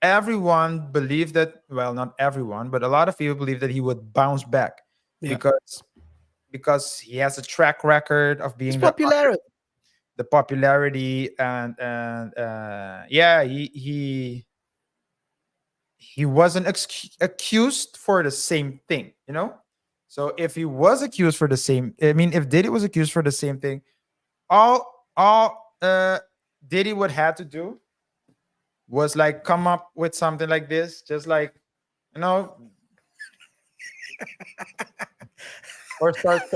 everyone believed that, well, not everyone, but a lot of people believe that he would bounce back, Yeah. because he has a track record of It's being popularity. the popularity, and yeah, he wasn't accused for the same thing. So if he was accused for the same, I mean, if Diddy was accused for the same thing, all Diddy would have to do was like come up with something like this, just like, you know, or start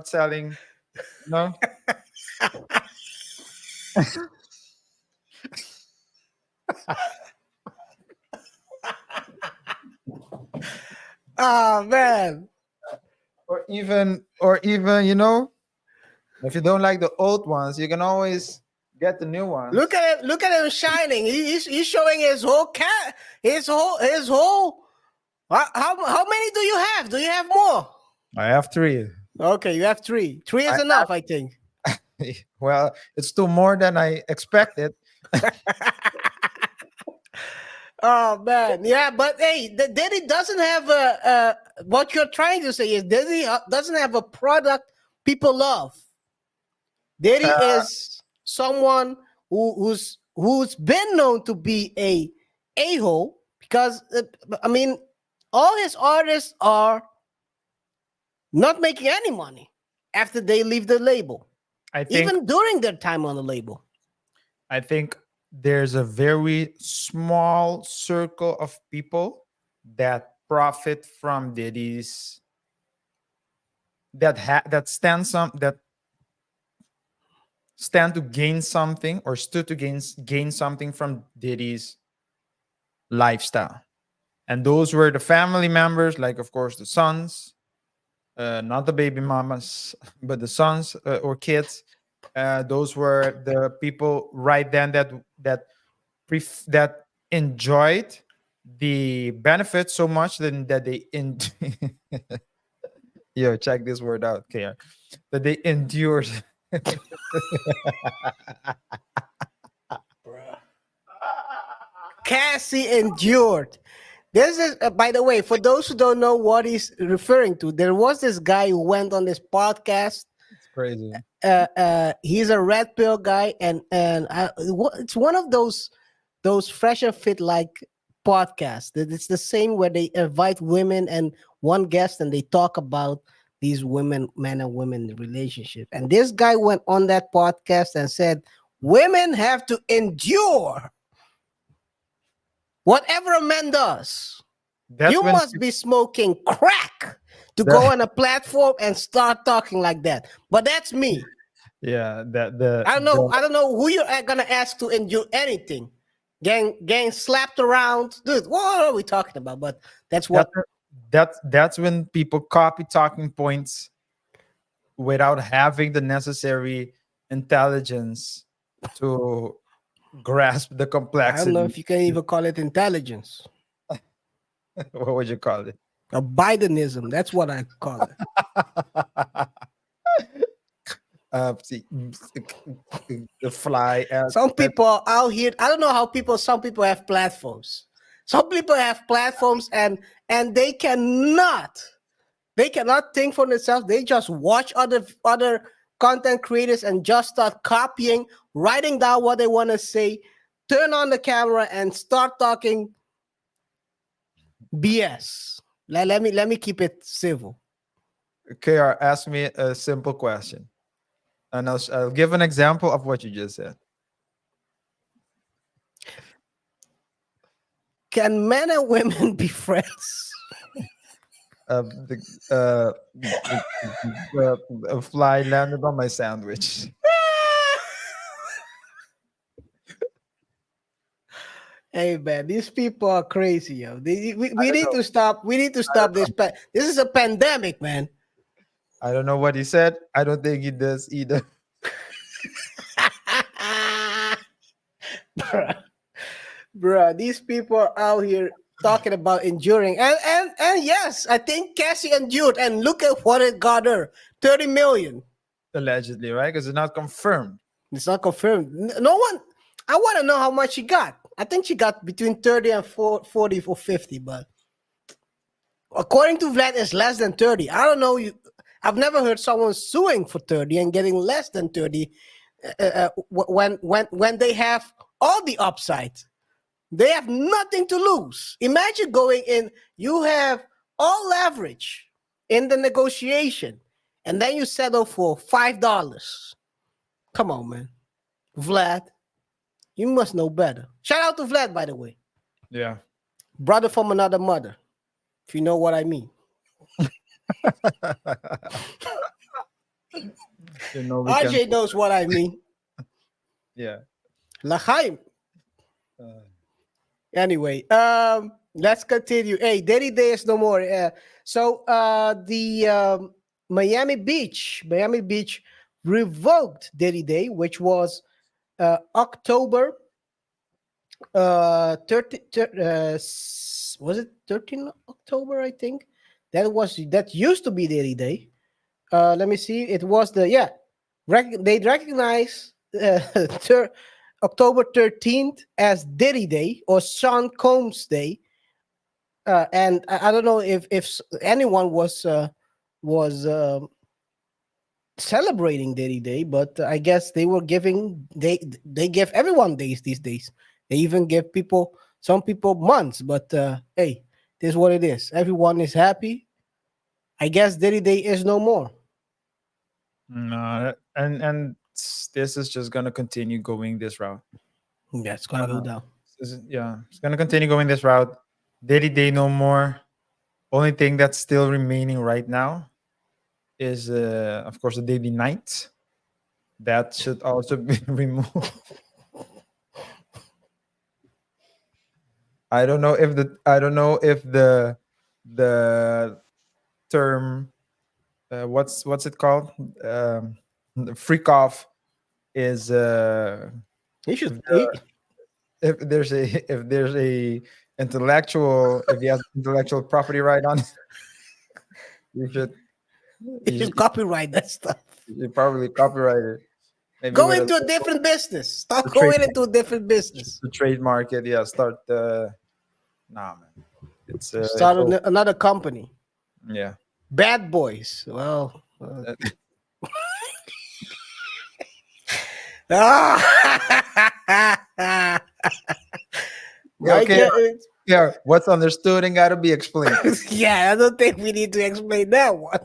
selling, you know. Oh man, Or even, you know, if you don't like the old ones, you can always get the new ones. look at it! Look at him shining. He's showing his whole cat, his whole. How many do you have? Do you have more? I have three. Okay, you have three. Three is I enough, I think. Well, it's two more than I expected. Oh man, yeah, but hey, the Diddy doesn't have a. What you're trying to say is Diddy doesn't have a product people love. Diddy is someone who's been known to be a hole because I mean, all his artists are not making any money after they leave the label, I think even during their time on the label. I think there's a very small circle of people that profit from Diddy's that stand to gain something or stood to gain something from Diddy's lifestyle. And those were the family members, like of course the sons, not the baby mamas, but the sons or kids. Those were the people right then that enjoyed the benefits so much that they yo, check this word out, KR. That they endured. Cassie endured. This is, by the way, for those who don't know what he's referring to, there was this guy who went on this podcast. It's crazy. He's a red pill guy, and it's one of those fresh and fit like podcasts. It's the same where they invite women and one guest, and they talk about these men and women relationship. And this guy went on that podcast and said, "Women have to endure whatever a man does. That's You when must be smoking crack to go on a platform and start talking like that." But that's me. yeah, that the I don't know who you're gonna ask to endure anything. Gang slapped around, dude. What are we talking about? But that's what. that's when people copy talking points without having the necessary intelligence to grasp the I don't know complexity. if you can even call it intelligence. What would you call it? A Bidenism. That's what I call it. See, the fly. Some people are out here. I don't know how some people have platforms. Some people have platforms and they cannot think for themselves. They just watch other content creators and just start copying, writing down what they want to say, turn on the camera and start talking BS. Let me keep it civil. KR, ask me a simple question, and I'll give an example of what you just said. Can men and women be friends? A fly landed on my sandwich. Hey man, these people are crazy, yo. We need to stop. We need to stop this. This is a pandemic, man. I don't know what he said. I don't think he does either. Bruh, these people are out here talking about enduring. And yes, I think Cassie endured. And look at what it got her. 30 million. Allegedly, right? Because it's not confirmed. It's not confirmed. No one. I want to know how much she got. I think she got between 30 and 40 or 50, but according to Vlad, it's less than 30. I don't know. I've never heard someone suing for 30 and getting less than 30 when they have all the upside. They have nothing to lose. Imagine going in, you have all leverage in the negotiation, and then you settle for $5. Come on, man. Vlad, you must know better. Shout out to Vlad, by the way. Yeah. Brother from another mother, if you know what I mean. You know, we can. RJ knows what I mean. Yeah. L'chaim. Uh, Anyway, let's continue. Hey, Diddy Day is no more. So the Miami Beach revoked Diddy Day, which was October 30, was it 13 October, I think? That used to be Diddy Day. Let me see. It was they recognized October 13th as Diddy Day or Sean Combs Day. And I don't know if anyone was celebrating Diddy Day, but I guess they were giving they give everyone days these days. They even give some people months. But hey, this is what it is. Everyone is happy. I guess Diddy Day is no more. no, and this is just gonna continue going this route. Yeah, it's gonna go down. It's gonna continue going this route. Diddy Day no more. Only thing that's still remaining right now is, of course, the Diddy Night. That should also be removed. I don't know if the term, what's it called? The freak off is He should. if there's a intellectual, if he has intellectual property right on it, He should copyright that stuff. you probably copyright it. Maybe Go with into a different business. Stop the going trade- into a different business. the trademark it. Yeah, start the. Nah, man. It's Start another company. yeah. Bad Boys. Well. Okay. Yeah, what's understood and gotta be explained. Yeah, I don't think we need to explain that one.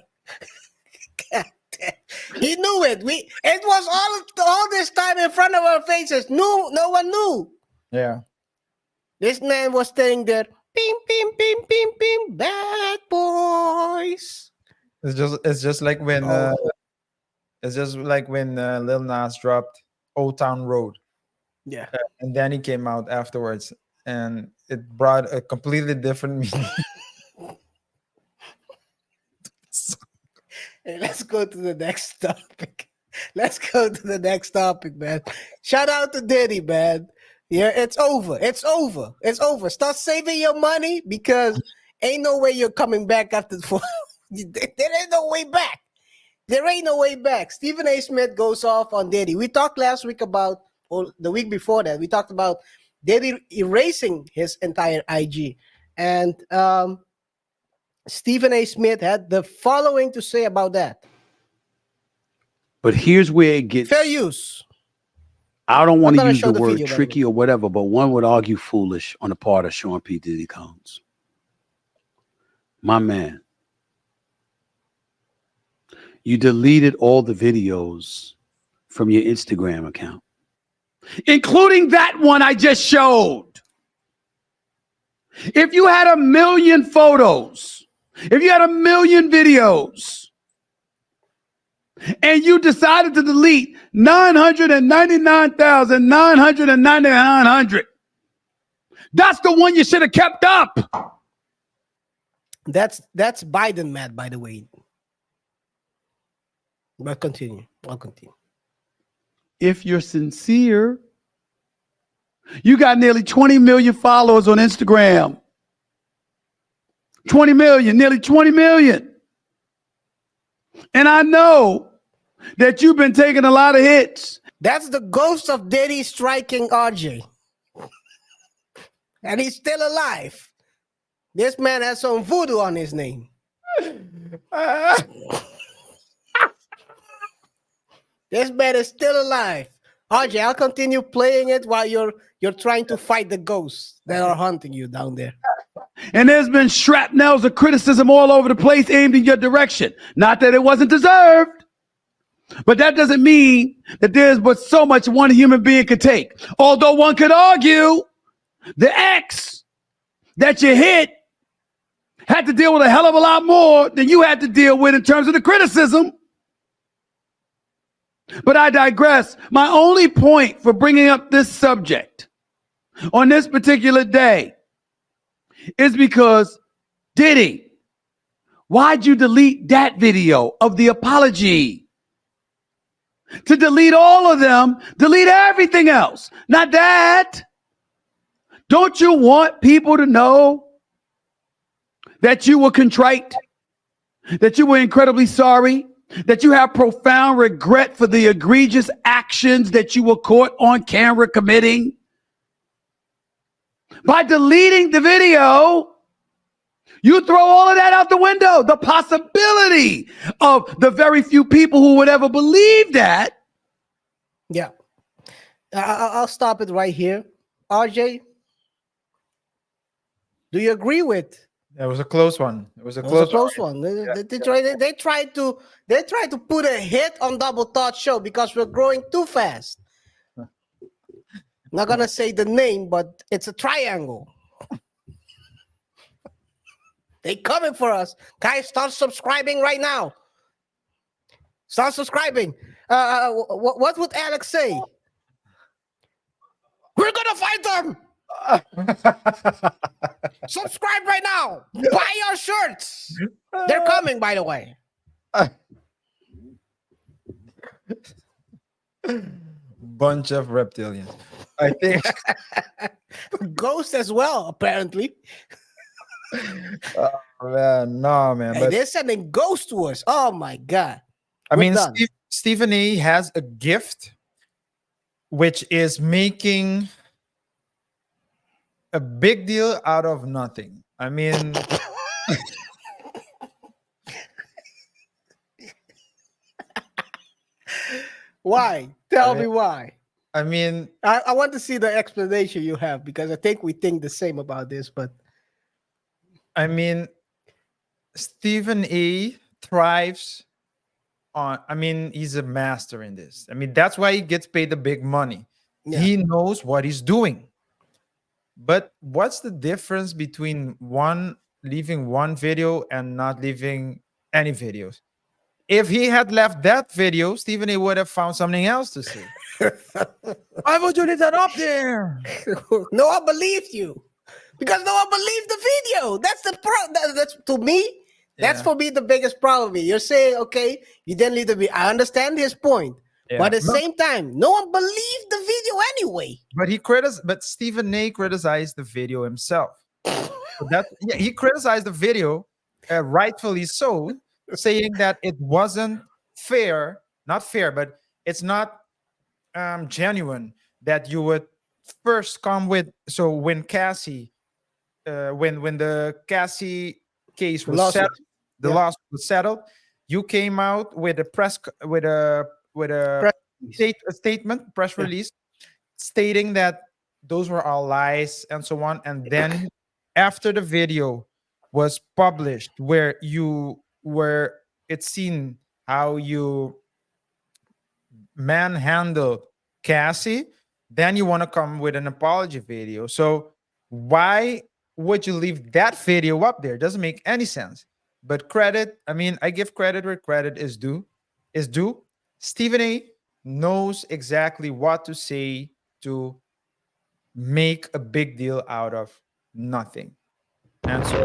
God damn. He knew it. It was all this time in front of our faces. No one knew. Yeah. This man was staying there. Pim, pim, pim, pim, pim. Bad Boys. It's just like when Lil Nas dropped Old Town Road, Yeah. and then he came out afterwards, and it brought a completely different meaning. Hey, let's go to the next topic. Let's go to the next topic, man. Shout out to Diddy, man. Yeah, it's over. It's over. It's over. Start saving your money because ain't no way you're coming back after the there ain't no way back. There ain't no way back. Stephen A. Smith goes off on Diddy. We talked last week about, or the week before that, we talked about Diddy erasing his entire IG. And Stephen A. Smith had the following to say about that. But here's where it gets. Fair use. I don't want I'm to gonna use show the the word video, by the tricky or whatever, but one would argue foolish on the part of Sean P. Diddy Combs. My man, you deleted all the videos from your Instagram account, including that one I just showed. If you had 1 million photos, if you had 1 million videos, and you decided to delete 999,999, that's the one you should have kept up. That's Biden mad, by the way. But continue. I'll continue. If you're sincere, you got nearly 20 million followers on Instagram. 20 million, nearly 20 million. And I know that you've been taking a lot of hits. That's the ghost of Diddy striking RJ. And he's still alive. This man has some voodoo on his name. This man is still alive. RJ, I'll continue playing it while you're trying to fight the ghosts that are hunting you down there. And there's been shrapnels of criticism all over the place aimed in your direction. Not that it wasn't deserved. But that doesn't mean that there's but so much one human being could take. Although one could argue the ex that you hit had to deal with a hell of a lot more than you had to deal with in terms of the criticism. But I digress. My only point for bringing up this subject on this particular day is because Diddy, why'd you delete that video of the apology? To delete all of them, delete everything else. Not that. Don't you want people to know that you were contrite, that you were incredibly sorry, that you have profound regret for the egregious actions that you were caught on camera committing? By deleting the video, you throw all of that out the window. The possibility of the very few people who would ever believe that. Yeah. I'll stop it right here. RJ, do you agree with? It was a close one. It was a It was a close, close one. They tried to put a hit on Double Thought Show because we're growing too fast. Not gonna say the name, but it's a triangle. They coming for us. Guys, start subscribing right now. Start subscribing. What would Alex say? We're gonna fight them. Subscribe right now. Buy our shirts. They're coming, by the way. Bunch of reptilians. I think. Ghost as well, apparently. Oh, man, no, man. Hey, But they're sending ghosts to us. Oh my god. I We're mean, done. Stephen A has a gift, which is making a big deal out of nothing. I mean, Why? Tell I- me why. I mean, I want to see the explanation you have because I think we think the same about this, but I mean, Stephen A thrives on. I mean, he's a master in this. I mean, that's why he gets paid the big money. yeah. He knows what he's doing. But what's the difference between leaving one video and not leaving any videos? If he had left that video, Stephen A would have found something else to say. Why would you leave that up there? No one believed you because no one believed the video. That's the that's to me. That's Yeah. for me the biggest problem. You're saying, okay, you didn't leave the video. I understand his point, Yeah. but at the No, same time, no one believed the video anyway. but Stephen A criticized the video himself. So he criticized the video, rightfully so, saying that it wasn't fair, not fair, but it's not genuine that you would first come with. So when Cassie, when the Cassie case was Lawsuit. settled, the Yeah. lawsuit was settled, you came out with a Press a statement, press Yeah. release, stating that those were all lies and so on. And then after the video was published, where it's seen how you manhandled Cassie, then you want to come with an apology video. So why would you leave that video up there? Doesn't make any sense. But credit, I mean, I give credit where credit is due. Stephen A knows exactly what to say to make a big deal out of nothing. And so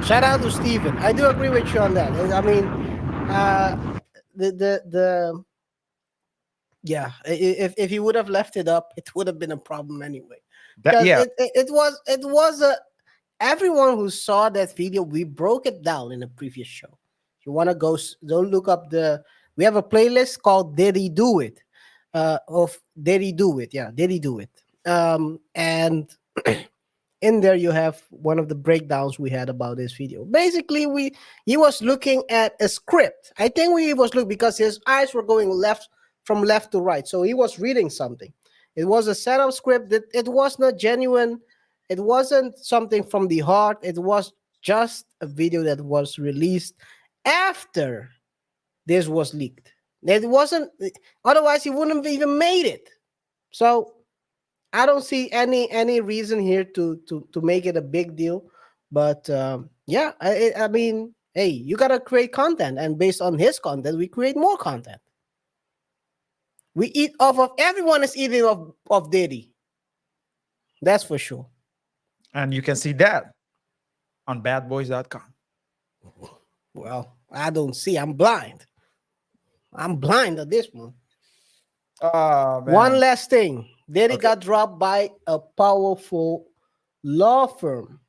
Shout out to Steven. I do agree with you on that. I mean, the yeah, if he would have left it up, it would have been a problem anyway. that, 'Cause yeah, it was a everyone who saw that video, we broke it down in a previous show. If you want to go look up we have a playlist called Diddy Do It. Of Diddy Do It. Yeah, Diddy Do It. And in there you have one of the breakdowns we had about this video. Basically, he was looking at a script. I think he was looking because his eyes were going from left to right. So he was reading something. It was a setup script that it was not genuine. It wasn't something from the heart. It was just a video that was released after this was leaked. It wasn't. Otherwise, he wouldn't have even made it. So I don't see any reason here to make it a big deal. But yeah, I mean, hey, you gotta create content, and based on his content, we create more content. We eat off of everyone is eating of Diddy. That's for sure. And you can see that on badboys.com. Well, I don't see. I'm blind. I'm blind at this one. Oh man. One last thing. Diddy Okay. got dropped by a powerful law firm.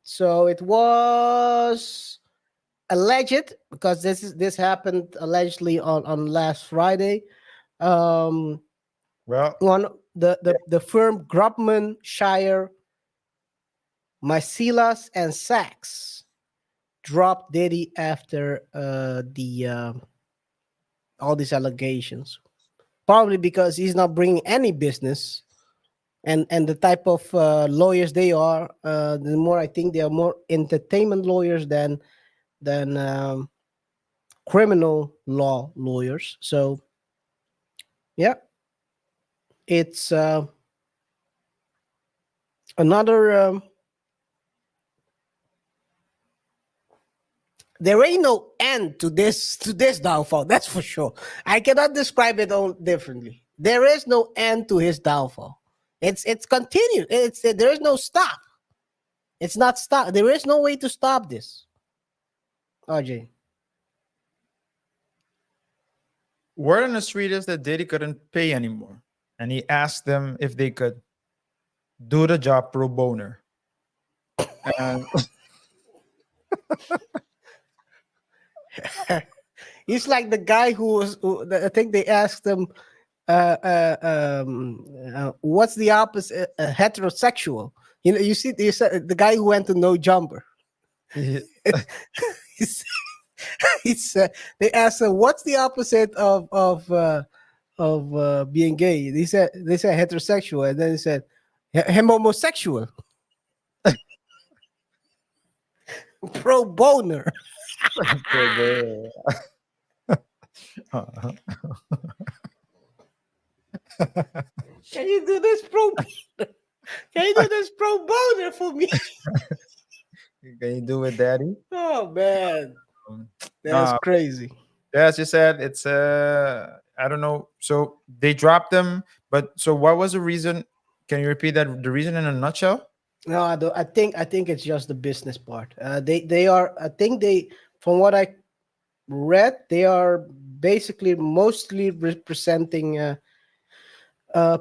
So it was alleged, because this happened allegedly on last Friday. Um, Well, one the firm Grubman Shire, Mycelas and Sachs dropped Diddy after the all these allegations. Probably because he's not bringing any business, and the type of lawyers they are. The more I think they are more entertainment lawyers than criminal law lawyers. So yeah, it's another. There ain't no end to this downfall. That's for sure. I cannot describe it all differently. There is no end to his downfall. It's continued. There is no stop. It's not stop. There is no way to stop this. RJ. word on the street is that Diddy couldn't pay anymore, and he asked them if they could do the job pro bono. And He's like the guy I think they asked him, what's the opposite? Heterosexual. You know, you said the guy who went to No Jumper. he- He's, they asked him, what's the opposite of being gay? They said heterosexual, and then he said homosexual. Pro boner. Can you do this pro? Can you do this pro boner for me? Can you do it, Daddy? Oh man, Um, that's uh, crazy. Yeah, as you said, it's I don't know. So they dropped them, but so what was the reason? Can you repeat that? The reason in a nutshell? No, I don't. I think it's just the business part. They are. I think they, from what I read, they are basically mostly representing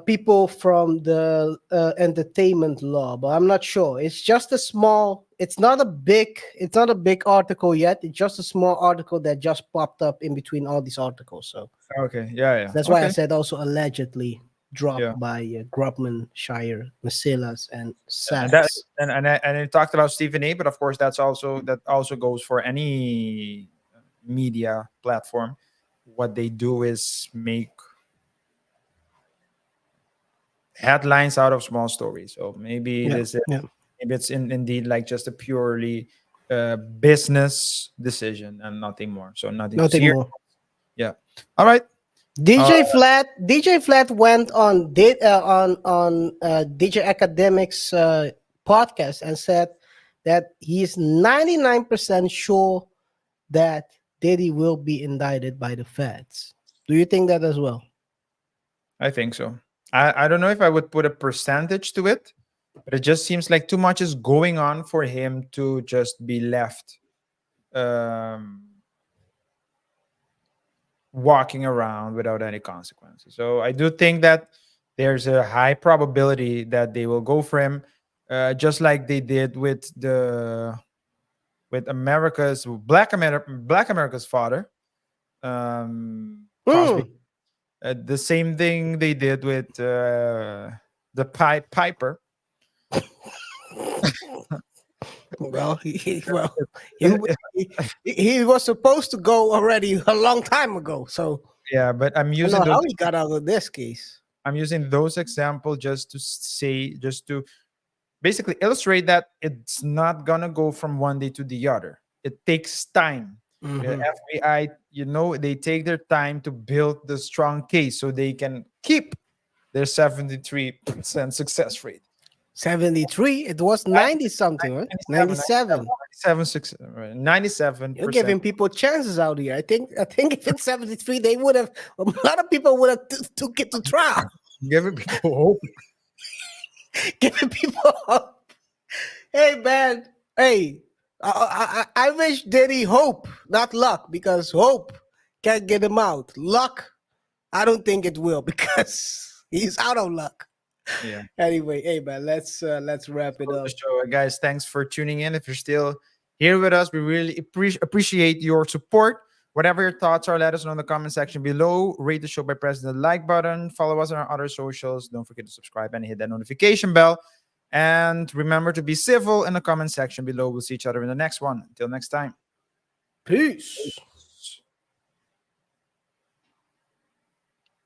people from the entertainment law, but I'm not sure. It's just a small. It's not a big. It's not a big article yet. It's just a small article that just popped up in between all these articles. So Okay, yeah. that's why I Okay. said also allegedly dropped Yeah. by Grubman, Shire, Macilas, and And that Sachs. and it talked about Stephen A, but of course that also goes for any media platform. What they do is make headlines out of small stories. So maybe Yeah, yeah. maybe it's indeed like just a purely business decision and nothing more. So nothing to Nothing see here. more. Yeah. All right. DJ Flat went on DJ Academics podcast and said that he's 99% sure that Diddy will be indicted by the feds. Do you think that as well? I think so. I don't know if I would put a percentage to it, but it just seems like too much is going on for him to just be left walking around without any consequences. So I do think that there's a high probability that they will go for him, just like they did with Black America's father, Cosby. Hmm. The same thing they did with the Piper. Well, he was supposed to go already a long time ago. So Yeah, but I don't know how he got out of this case. I'm using those examples just to just to basically illustrate that it's not gonna go from one day to the other. It takes time. Mhm. FBI, they take their time to build the strong case so they can keep their 73% success rate. 73. It was 90 something, right? 97. 97 You're percent. giving people chances out here. I think if it's 73, they would have a lot of people would have took it to trial. Giving people hope. Giving people hope. Hey man, hey, I wish Diddy hope, not luck, because hope can't get him out. Luck, I don't think it will because he's out of luck. Yeah. Anyway, hey man, let's wrap it For up. the show, guys. Thanks for tuning in. If you're still here with us, we really appreciate your support. Whatever your thoughts are, let us know in the comment section below. Rate the show by pressing the like button. Follow us on our other socials. Don't forget to subscribe and hit that notification bell. And remember to be civil in the comment section below. We'll see each other in the next one. Until next time. Peace.